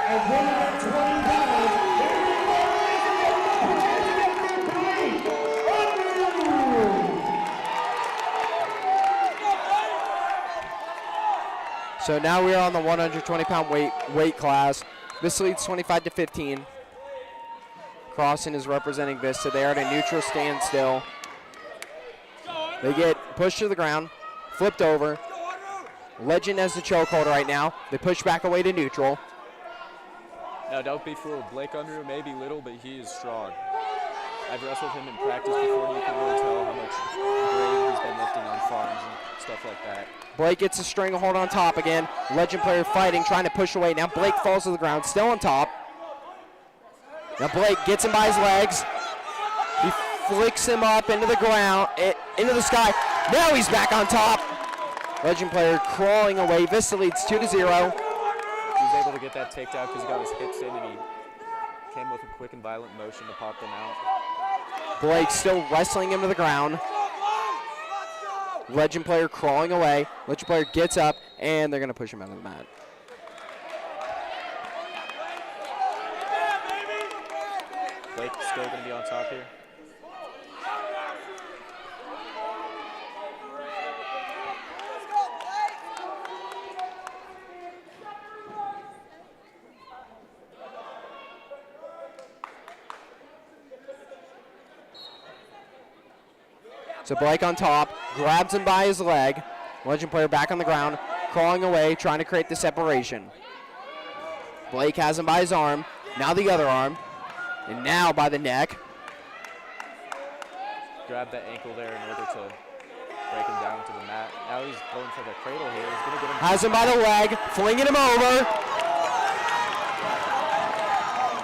At 120 pounds, So now we are on the 120-pound weight class. Vista leads 25-15. Crossan is representing Vista. They are at a neutral standstill. They get pushed to the ground, flipped over. Legend has the chokehold right now. They push back away to neutral. Now, don't be fooled. Blake Unruh may be little, but he is strong. I've wrestled him in practice before, and you can really tell how much grain he's been lifting on farms and stuff like that. Blake gets a stranglehold on top again. Legend player fighting, trying to push away. Now Blake falls to the ground, still on top. Now Blake gets him by his legs. He flicks him up into the ground, into the sky. Now he's back on top. Legend player crawling away. Vista leads 2-0. He was able to get that takedown because he got his hips in, and he came with a quick and violent motion to pop them out. Blake still wrestling him to the ground. Legend player crawling away. Legend player gets up, and they're going to push him out of the mat. Blake still going to be on top here. So Blake on top, grabs him by his leg. Legend player back on the ground, crawling away, trying to create the separation. Blake has him by his arm, now the other arm, and now by the neck. Grab that ankle there in order to break him down to the mat. Now he's going for the cradle here. He's going to get him. Has him by the leg, flinging him over.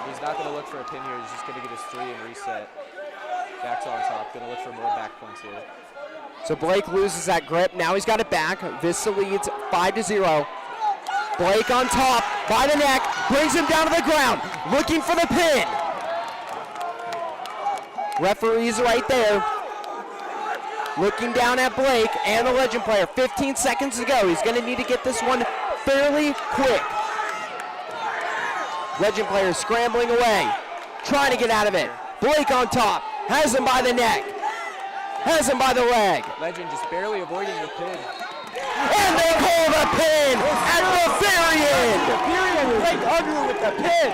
He's not going to look for a pin here. He's just going to get his 3 and reset. Back's on top. Going to look for more back points here. So Blake loses that grip. Now he's got it back. Vista leads 5-0. Blake on top, by the neck, brings him down to the ground, looking for the pin. Referee's right there, looking down at Blake and the Legend player. 15 seconds to go. He's going to need to get this one fairly quick. Legend player scrambling away, trying to get out of it. Blake on top, has him by the neck, has him by the leg. Legend just barely avoiding the pin. And they hold a pin at the very end. Blake under with the pin.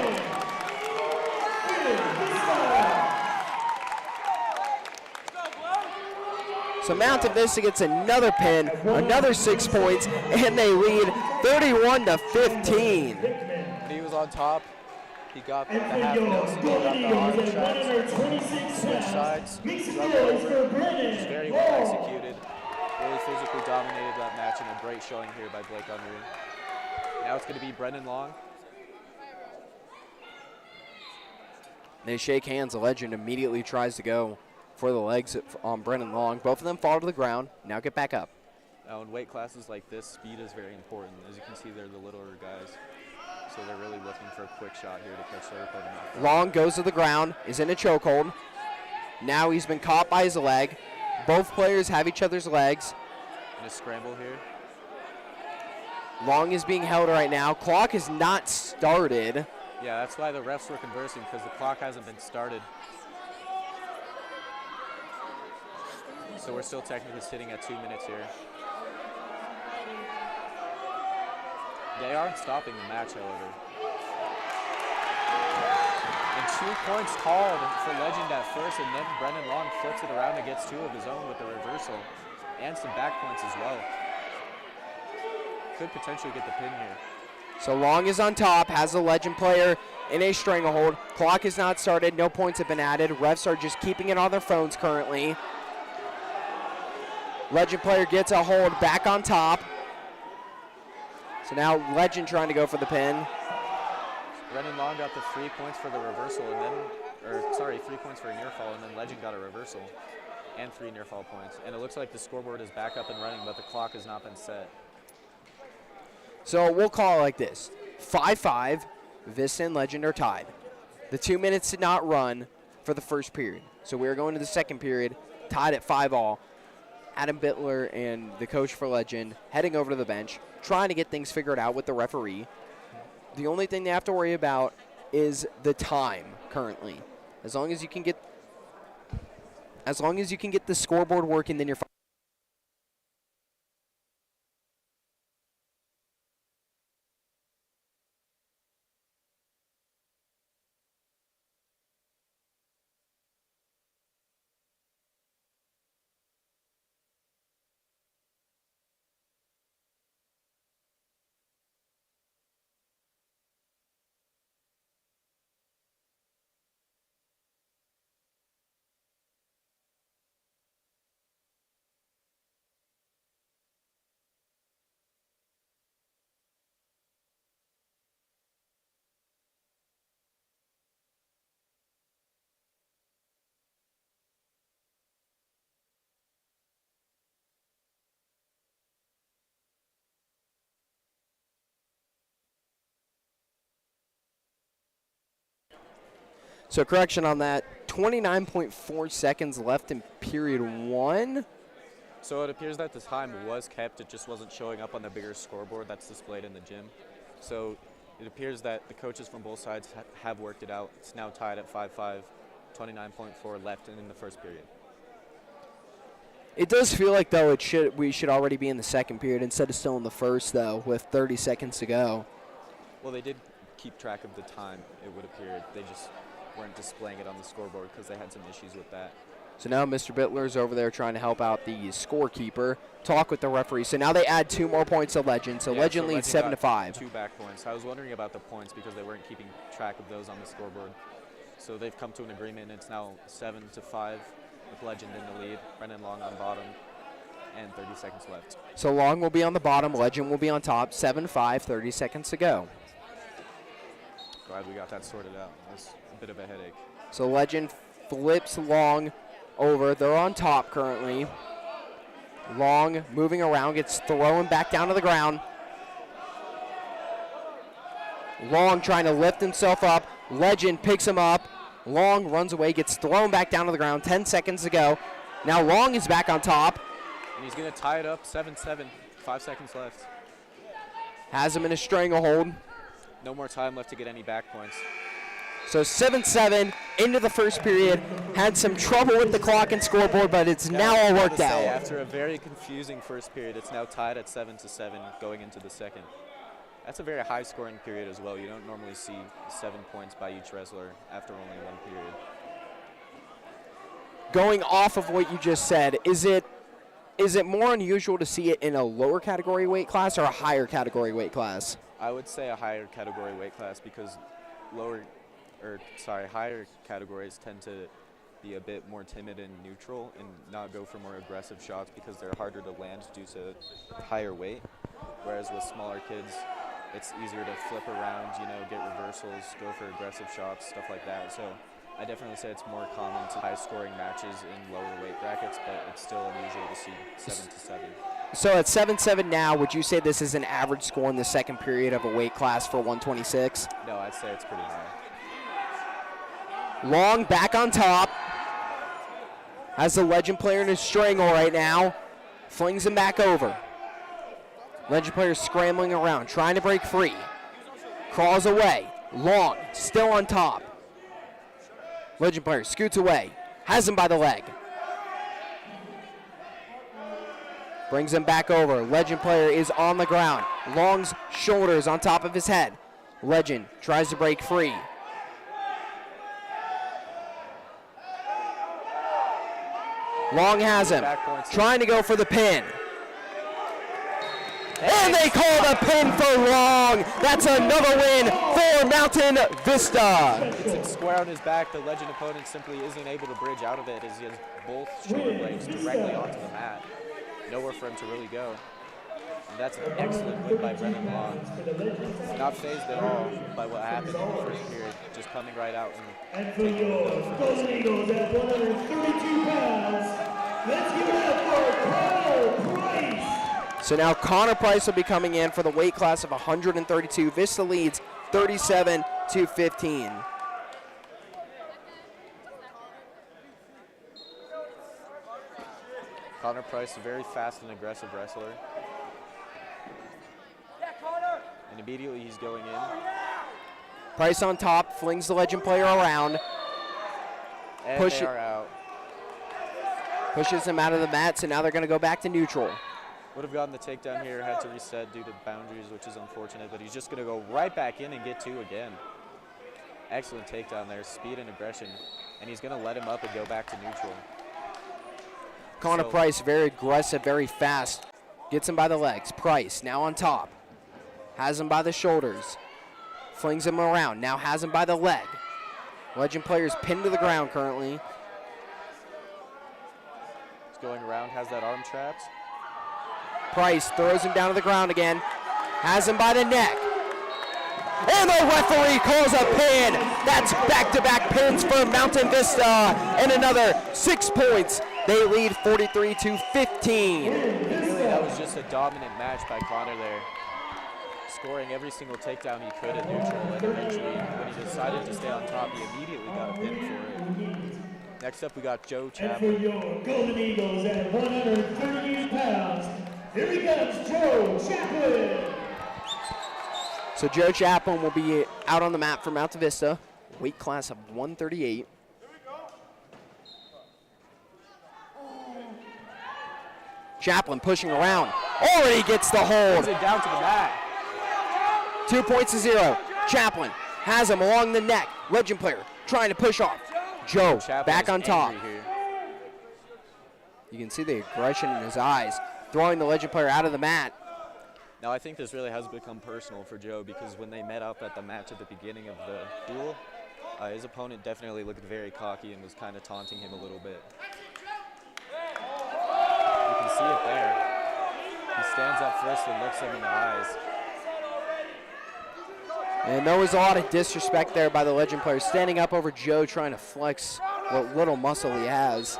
So Mountain Vista gets another pin, another 6 points, and they lead 31-15. He was on top. He got the half Nelson, he got the arm shots, switch sides, struggled over. Just very well executed. Really physically dominated that match, and a great showing here by Blake Unruh. Now it's going to be Brendan Long. They shake hands. The Legend immediately tries to go for the legs on Brendan Long. Both of them fall to the ground. Now get back up. Now in weight classes like this, speed is very important. As you can see, they're the littler guys. So they're really looking for a quick shot here to catch their opponent off guard. Long goes to the ground, is in a chokehold. Now he's been caught by his leg. Both players have each other's legs. And a scramble here. Long is being held right now. Clock is not started. Yeah, that's why the refs were conversing, because the clock hasn't been started. So we're still technically sitting at 2 minutes here. They aren't stopping the match, however. And 2 points called for Legend at first, and then Brendan Long flips it around and gets 2 of his own with the reversal. And some back points as well. Could potentially get the pin here. So Long is on top, has the Legend player in a stranglehold. Clock is not started, no points have been added. Refs are just keeping it on their phones currently. Legend player gets a hold back on top. So now Legend trying to go for the pin. Brendan Long got the 3 points for the reversal, and then, 3 points for a near fall, and then Legend got a reversal and 3 near fall points. And it looks like the scoreboard is back up and running, but the clock has not been set. So we'll call it like this. 5-5, Vista and Legend are tied. The 2 minutes did not run for the first period. So we're going to the second period, tied at 5-all. Adam Bittler and the coach for Legend heading over to the bench, trying to get things figured out with the referee. The only thing they have to worry about is the time currently. As long as you can get the scoreboard working, then you're fine. So correction on that, 29.4 seconds left in period 1. So it appears that the time was kept, it just wasn't showing up on the bigger scoreboard that's displayed in the gym. So it appears that the coaches from both sides have worked it out. It's now tied at 5-5, 29.4 left in the first period. It does feel like, though, we should already be in the second period instead of still in the first, though, with 30 seconds to go. Well, they did keep track of the time, it would appear. They just weren't displaying it on the scoreboard because they had some issues with that. So now Mr. Bittler's over there trying to help out the scorekeeper, talk with the referee. So now they add 2 more points to Legend. So Legend leads 7-5. 2 back points. I was wondering about the points because they weren't keeping track of those on the scoreboard. So they've come to an agreement, and it's now 7-5 with Legend in the lead. Brendan Long on bottom. and 30 seconds left. So Long will be on the bottom, Legend will be on top. 7-5, 30 seconds to go. Glad we got that sorted out. It was a bit of a headache. So Legend flips Long over. They're on top currently. Long moving around, gets thrown back down to the ground. Long trying to lift himself up. Legend picks him up. Long runs away, gets thrown back down to the ground. 10 seconds to go. Now Long is back on top. And he's going to tie it up 7-7. 5 seconds left. Has him in a stranglehold. No more time left to get any back points. So 7-7 into the first period. Had some trouble with the clock and scoreboard, but it's now all worked out. After a very confusing first period, it's now tied at 7-7 going into the second. That's a very high-scoring period as well. You don't normally see 7 points by each wrestler after only one period. Going off of what you just said, is it more unusual to see it in a lower category weight class or a higher category weight class? I would say a higher category weight class because higher categories tend to be a bit more timid and neutral and not go for more aggressive shots because they're harder to land due to higher weight. Whereas with smaller kids, it's easier to flip around, get reversals, go for aggressive shots, stuff like that. So I definitely say it's more common to high-scoring matches in lower weight brackets, but it's still unusual to see 7-7. So at 7-7 now, would you say this is an average score in the second period of a weight class for 126? No, I'd say it's pretty high. Long back on top. Has the Legend player in his strangle right now. Flings him back over. Legend player scrambling around, trying to break free. Crawls away. Long still on top. Legend player scoots away. Has him by the leg. Brings him back over. Legend player is on the ground. Long's shoulders on top of his head. Legend tries to break free. Long has him. Trying to go for the pin. And they call the pin for Long. That's another win for Mountain Vista. It's square on his back. The Legend opponent simply isn't able to bridge out of it as he has both shoulder blades directly onto the mat. Nowhere for him to really go. And that's an excellent win by Brent Langer. Not phased at all by what happened in the first period, just coming right out and And for your Golden Eagles at 132 pounds, let's give it up for Connor Bryce. So now Connor Price will be coming in for the weight class of 132. Vista leads 37-15. Connor Price, a very fast and aggressive wrestler. And immediately he's going in. Price on top, flings the Legend player around. And Push they it. are out. Pushes him out of the mat, so now they're going to go back to neutral. Would have gotten the takedown here, had to reset due to boundaries, which is unfortunate, but he's just going to go right back in and get two again. Excellent takedown there, speed and aggression, and he's going to let him up and go back to neutral. Connor Price, very aggressive, very fast. Gets him by the legs. Price now on top. Has him by the shoulders. Flings him around. Now has him by the leg. Legend player's pinned to the ground currently. He's going around, has that arm trapped. Price throws him down to the ground again. Has him by the neck. And the referee calls a pin. That's back-to-back pins for Mountain Vista. And another 6 points. They lead 43-15. Really, that was just a dominant match by Connor there. Scoring every single takedown he could at neutral. And eventually, when he decided to stay on top, he immediately got a pin for it. Next up, we got Joe And Chapter. for your Golden Eagles at 138 pounds, here he comes, Joe Chaplin. So Joe Chaplin will be out on the mat for Mountain Vista. Weight class of 138. Chaplin pushing around. Already gets the hold. Pulls it down to the mat. 2 points to 0. Chaplin has him along the neck. Legend player trying to push off. Joe Chaplin back is on top. angry here. You can see the aggression in his eyes, throwing the Legend player out of the mat. Now, I think this really has become personal for Joe because when they met up at the match at the beginning of the duel, his opponent definitely looked very cocky and was kind of taunting him a little bit. You can see it there. He stands up first and looks him in the eyes. And there was a lot of disrespect there by the Legend player, standing up over Joe, trying to flex what little muscle he has.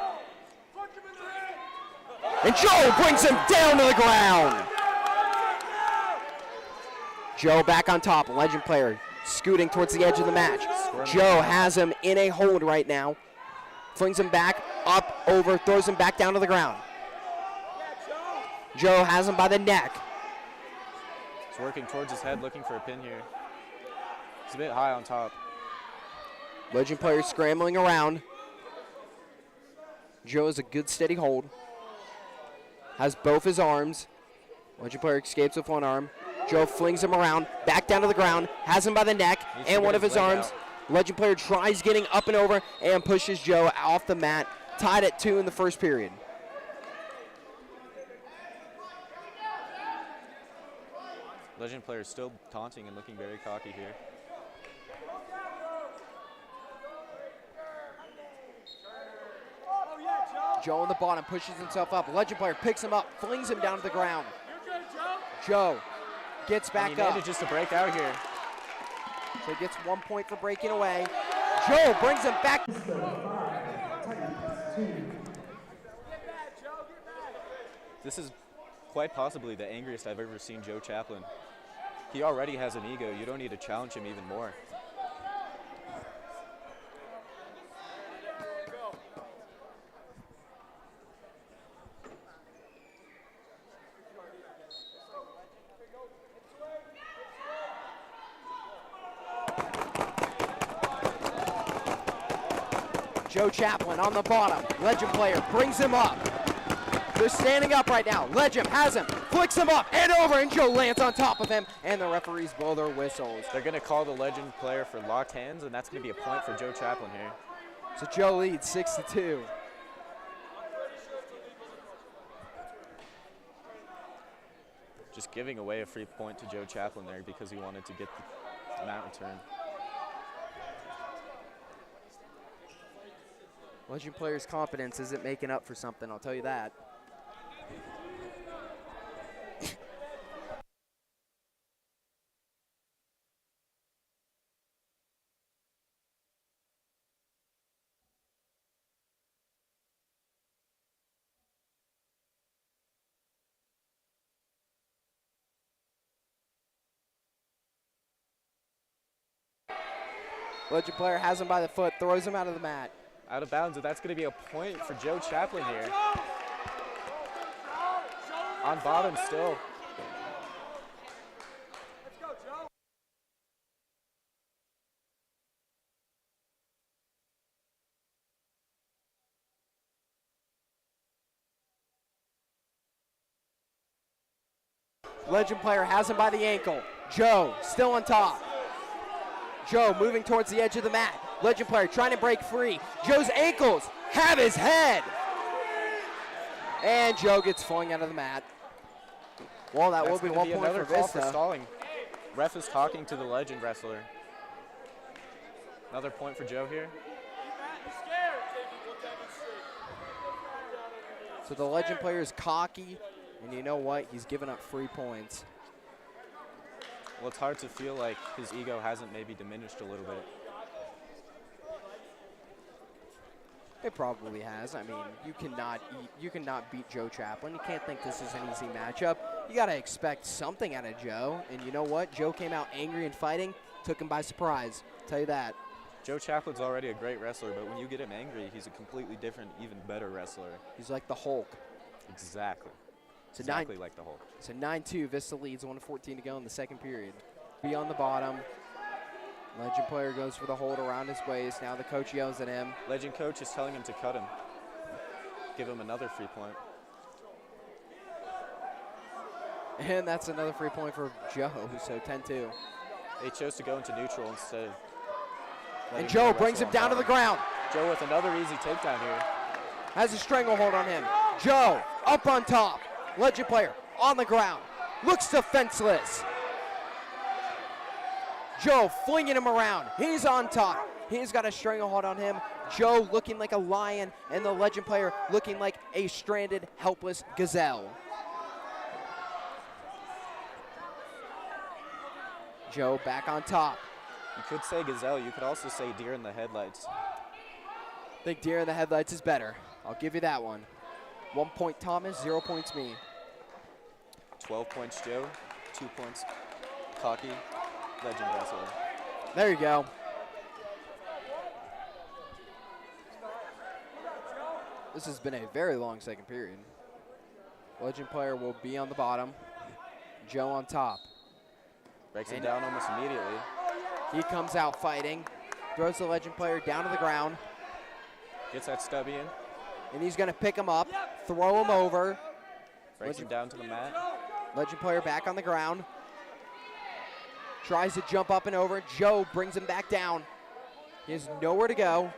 And Joe brings him down to the ground. Joe back on top, Legend player scooting towards the edge of the match. Joe has him in a hold right now. Flings him back, up, over, throws him back down to the ground. Joe has him by the neck. He's working towards his head, looking for a pin here. He's a bit high on top. Legend player scrambling around. Joe has a good steady hold. Has both his arms. Legend player escapes with one arm. Joe flings him around, back down to the ground, has him by the neck and one of his arms. Legend player tries getting up and over and pushes Joe off the mat, tied at 2 in the first period. Legend player still taunting and looking very cocky here. Joe on the bottom pushes himself up. Legend player picks him up, flings him down to the ground. Joe gets back and he up. made it just to break out here. So he gets 1 point for breaking away. Joe brings him back. This is quite possibly the angriest I've ever seen Joe Chaplin. He already has an ego. You don't need to challenge him even more. Joe Chaplin on the bottom. Legend player brings him up. They're standing up right now. Legend has him, flicks him up and over, and Joe lands on top of him, and the referees blow their whistles. They're going to call the Legend player for locked hands, and that's going to be a point for Joe Chaplin here. So Joe leads 6-2. Just giving away a free point to Joe Chaplin there because he wanted to get the mat return. Legend player's confidence isn't making up for something, I'll tell you that. Legend player has him by the foot, throws him out of the mat. Out of bounds, and that's going to be a point for Joe Chaplin here. On bottom still. Legend player has him by the ankle. Joe still on top. Joe moving towards the edge of the mat. Legend player trying to break free. Joe's ankles have his head. And Joe gets flung out of the mat. Well, that will be 1 point for Vista. For stalling. Ref is talking to the Legend wrestler. Another point for Joe here. So the Legend player is cocky, and you know what? He's giving up 3 points. Well, it's hard to feel like his ego hasn't maybe diminished a little bit. It probably has. I mean, you cannot beat Joe Chaplin. You can't think this is an easy matchup. You got to expect something out of Joe. And you know what? Joe came out angry and fighting, took him by surprise. I'll tell you that. Joe Chaplin's already a great wrestler, but when you get him angry, he's a completely different, even better wrestler. He's like the Hulk. Exactly. It's exactly like the Hulk. It's a 9-2. Vista leads, 1:14 to go in the second period. Be on the bottom. Legend player goes for the hold around his waist. Now the coach yells at him. Legend coach is telling him to cut him. Give him another free point. And that's another free point for Joe, so 10-2. They chose to go into neutral instead. And Joe brings him down to the ground. Joe with another easy takedown here. Has a stranglehold on him. Joe up on top. Legend player on the ground. Looks defenseless. Joe flinging him around. He's on top. He's got a stranglehold on him. Joe looking like a lion, and the legend player looking like a stranded, helpless gazelle. Joe back on top. You could say gazelle. You could also say deer in the headlights. I think deer in the headlights is better. I'll give you that one. 1 point Thomas, 0 points me. 12 points Joe, 2 points Cocky, legend wrestler. There you go. This has been a very long second period. Legend player will be on the bottom. Joe on top. Breaks him down almost immediately. He comes out fighting. Throws the legend player down to the ground. Gets that stubby in. And he's going to pick him up, throw him over. Breaks him down to the mat. Legend player back on the ground. Tries to jump up and over. Joe brings him back down. He has nowhere to go.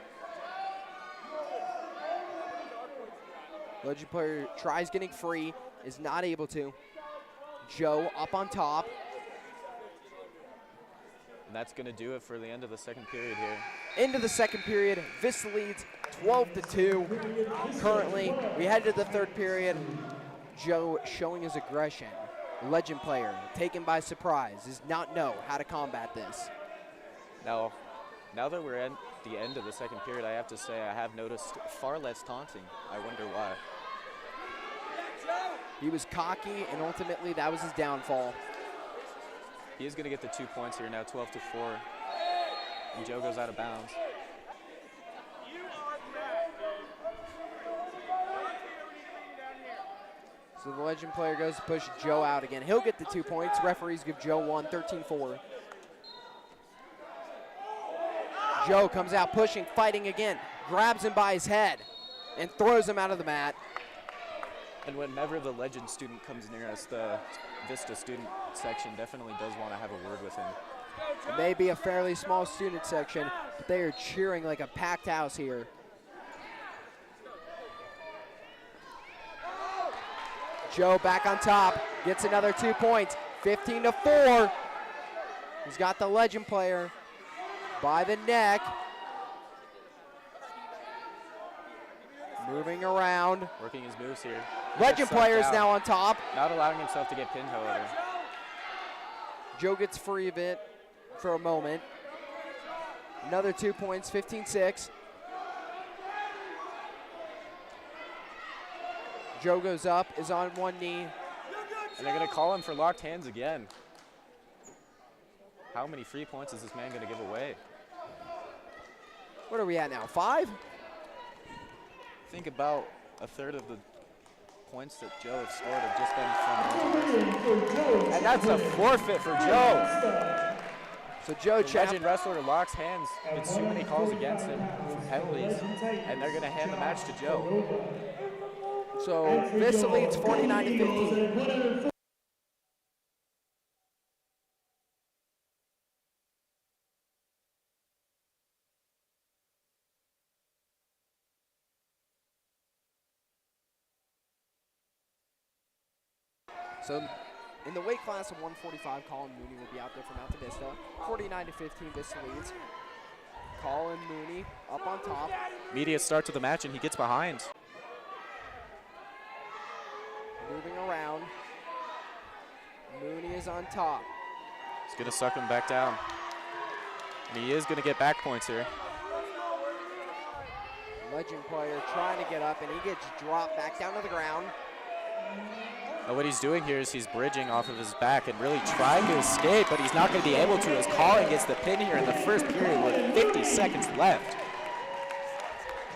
Legend player tries getting free, is not able to. Joe up on top. And that's going to do it for the end of the second period here. Into the second period, Vista leads 12-2. Currently, we head to the third period. Joe showing his aggression. Legend player, taken by surprise, does not know how to combat this. Now that we're at the end of the second period, I have to say I have noticed far less taunting. I wonder why. He was cocky, and ultimately that was his downfall. He is going to get the 2 points here now, 12-4. And Joe goes out of bounds. So the legend player goes to push Joe out again. He'll get the 2 points. Referees give Joe one, 13-4. Joe comes out pushing, fighting again, grabs him by his head, and throws him out of the mat. And whenever the legend student comes near us, the Vista student section definitely does want to have a word with him. It may be a fairly small student section, but they are cheering like a packed house here. Joe back on top, gets another 2 points, 15-4. He's got the legend player by the neck. Moving around. Working his moves here. Legend player is now on top. Not allowing himself to get pinned, however. Joe gets free of it for a moment. Another 2 points, 15-6. Joe goes up, is on one knee. And they're going to call him for locked hands again. How many free points is this man going to give away? What are we at now, 5? I think about a third of the points that Joe has scored have just been from. And that's a forfeit for Joe. So Joe The legend wrestler locks hands, gets too many calls against him for penalties, and they're going to hand the match to Joe. So Vista leads 49-15. So in the weight class of 145, Colin Mooney will be out there for Mountain Vista. 49-15, Vista leads. Colin Mooney up on top. Immediate start to the match, and he gets behind. Moving around. Mooney is on top. He's going to suck him back down. And he is going to get back points here. Legend player trying to get up, and he gets dropped back down to the ground. Now what he's doing here is he's bridging off of his back and really trying to escape, but he's not going to be able to as Colin gets the pin here in the first period with 50 seconds left.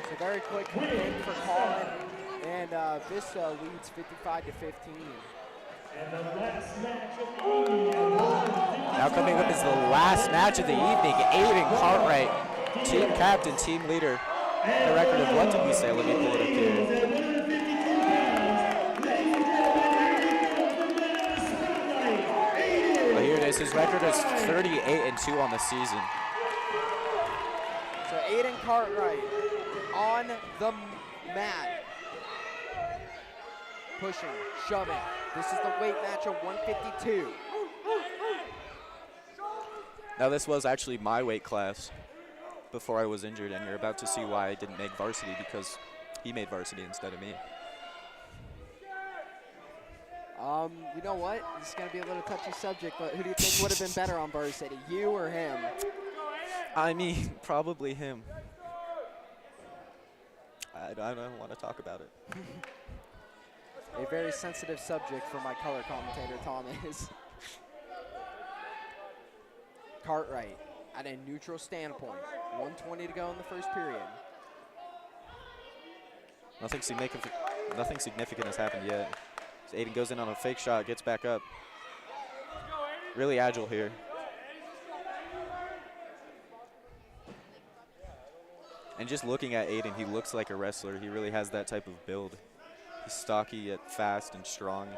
It's a very quick pin for Colin, and Vista leads 55-15. Now coming up is the last match of the evening. Aiden Cartwright, team captain, team leader. The record of what did we say? Let me pull it up here. Here it is. His record is 38-2 on the season. So Aiden Cartwright on the mat. Pushing, shoving. This is the weight match of 152. Now this was actually my weight class. before I was injured, and you're about to see why I didn't make varsity, because he made varsity instead of me. You know what? This is going to be a little touchy subject, but who do you think would have been better on varsity, you or him? I mean, probably him. I don't want to talk about it. A very sensitive subject for my color commentator, Thomas. Cartwright at a neutral standpoint. 1:20 to go in the first period. Nothing significant has happened yet. So Aiden goes in on a fake shot, gets back up. Really agile here. And just looking at Aiden, he looks like a wrestler. He really has that type of build. He's stocky yet fast and strong.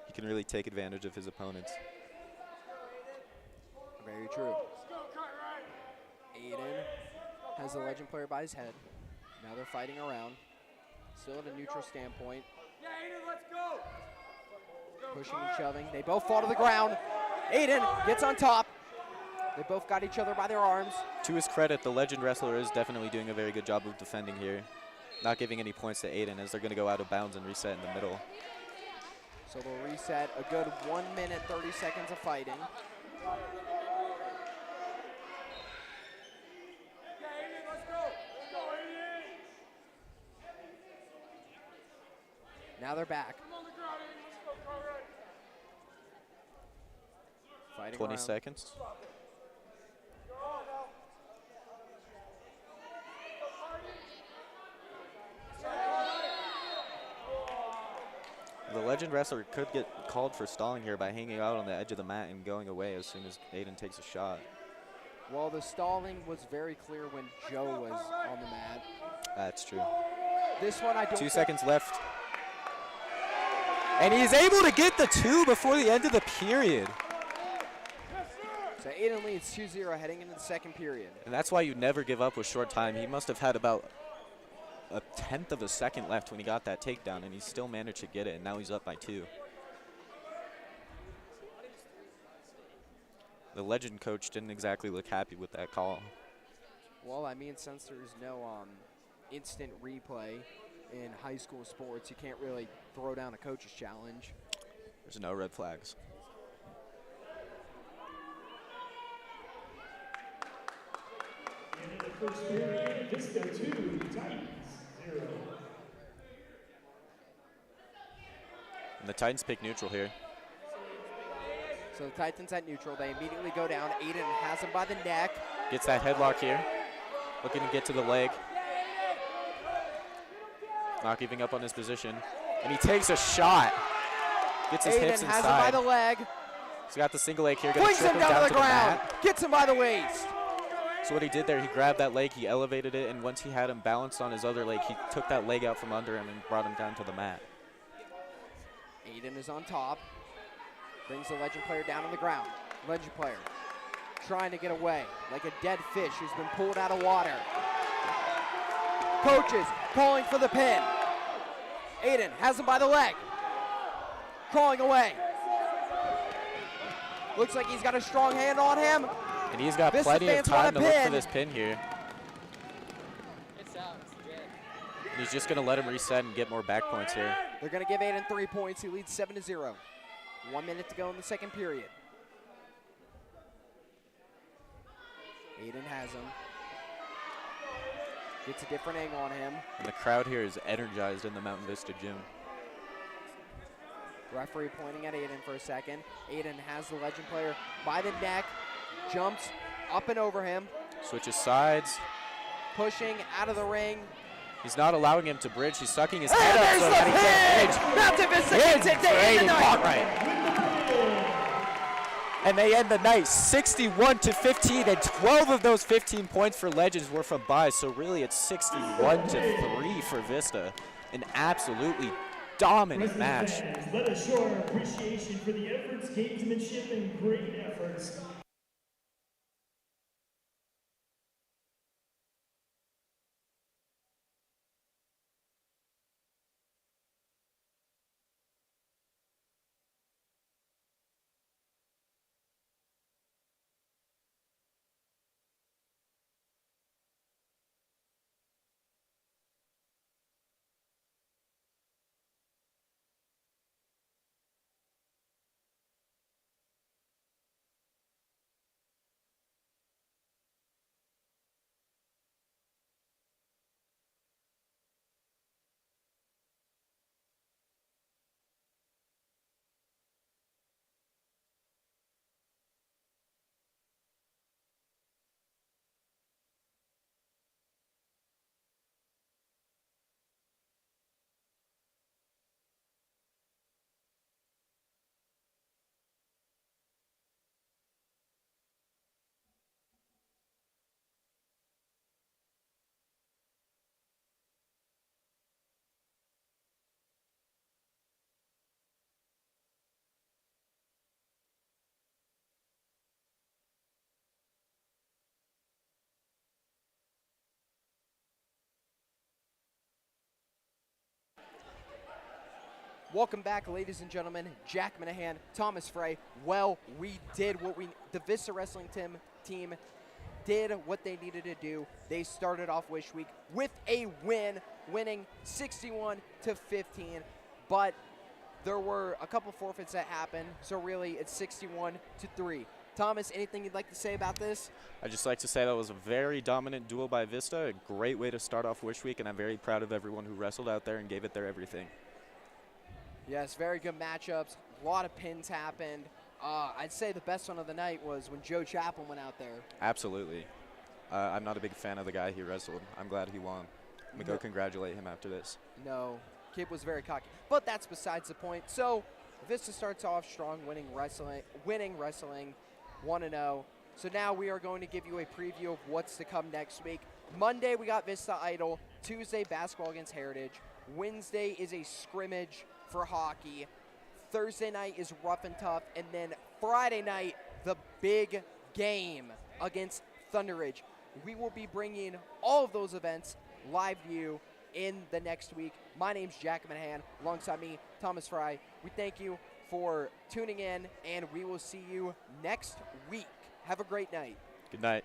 He can really take advantage of his opponents. Very true. Aiden has the legend player by his head. Now they're fighting around. Still at a neutral standpoint. Pushing and shoving. They both fall to the ground. Aiden gets on top. They both got each other by their arms. To his credit, the legend wrestler is definitely doing a very good job of defending here. Not giving any points to Aiden, as they're going to go out of bounds and reset in the middle. So they'll reset a good 1 minute, 30 seconds of fighting. Now they're back. Fighting 20 around. seconds. The legend wrestler could get called for stalling here by hanging out on the edge of the mat and going away as soon as Aiden takes a shot. Well, the stalling was very clear when Joe was on the mat. That's true. This one I don't 2 seconds left. And he's able to get the 2 before the end of the period. So Aiden leads 2-0 heading into the second period. And that's why you never give up with short time. He must have had about a 1/10 of a second left when he got that takedown, and he still managed to get it, and now he's up by 2. The legend coach didn't exactly look happy with that call. Well, I mean, since there's no instant replay in high school sports, you can't really throw down a coach's challenge. There's no red flags. In the first period, Vista 2, Titans 0. And the Titans pick neutral here. So the Titans at neutral, they immediately go down. Aiden has him by the neck. Gets that headlock here. Looking to get to the leg. Not giving up on his position. And he takes a shot. Gets his hips Aiden has inside. him by the leg. He's got the single leg here. Flings him down to the ground. Gets him by the waist. So what he did there, he grabbed that leg, he elevated it, and once he had him balanced on his other leg, he took that leg out from under him and brought him down to the mat. Aiden is on top. Brings the legend player down on the ground. Legend player trying to get away like a dead fish who's been pulled out of water. Coaches calling for the pin. Aiden has him by the leg. Crawling away. Looks like he's got a strong hand on him. And he's got Vista plenty of fans want time a to look for pin. this pin here. And he's just going to let him reset and get more back points here. They're going to give Aiden 3 points. He leads 7-0. 1 minute to go in the second period. Aiden has him. Gets a different angle on him. And the crowd here is energized in the Mountain Vista gym. Referee pointing at Aiden for a second. Aiden has the legend player by the neck. Jumps up and over him. Switches sides. Pushing out of the ring. He's not allowing him to bridge. He's sucking his And head up there's so the that he can't pin! bridge. Mountain Vista gets it. They end the night. Cartwright. And they end the night 61-15, and 12 of those 15 points for Legends were from Bryce. So really, it's 61-3 for Vista. An absolutely dominant match. Let us show our appreciation for the efforts, gamesmanship, and great efforts Welcome back, ladies and gentlemen. Jack Minahan, Thomas Frey. Well, we did what the Vista Wrestling team did what they needed to do. They started off Wish Week with a win, winning 61-15, but there were a couple forfeits that happened, so really it's 61-3. Thomas, anything you'd like to say about this? I'd just like to say that was a very dominant duel by Vista, a great way to start off Wish Week, and I'm very proud of everyone who wrestled out there and gave it their everything. Yes, very good matchups. A lot of pins happened. I'd say the best one of the night was when Joe Chaplin went out there. Absolutely. I'm not a big fan of the guy he wrestled. I'm glad he won. I'm going to go congratulate him after this. No, kid was very cocky. But that's besides the point. So Vista starts off strong, winning wrestling 1-0. So now we are going to give you a preview of what's to come next week. Monday, we got Vista Idol. Tuesday, basketball against Heritage. Wednesday is a scrimmage for hockey. Thursday night is rough and tough. And then Friday night, the big game against Thunder Ridge. We will be bringing all of those events live to you in the next week. My name's Jack Minahan. Alongside me, Thomas Fry. We thank you for tuning in, and we will see you next week. Have a great night. Good night.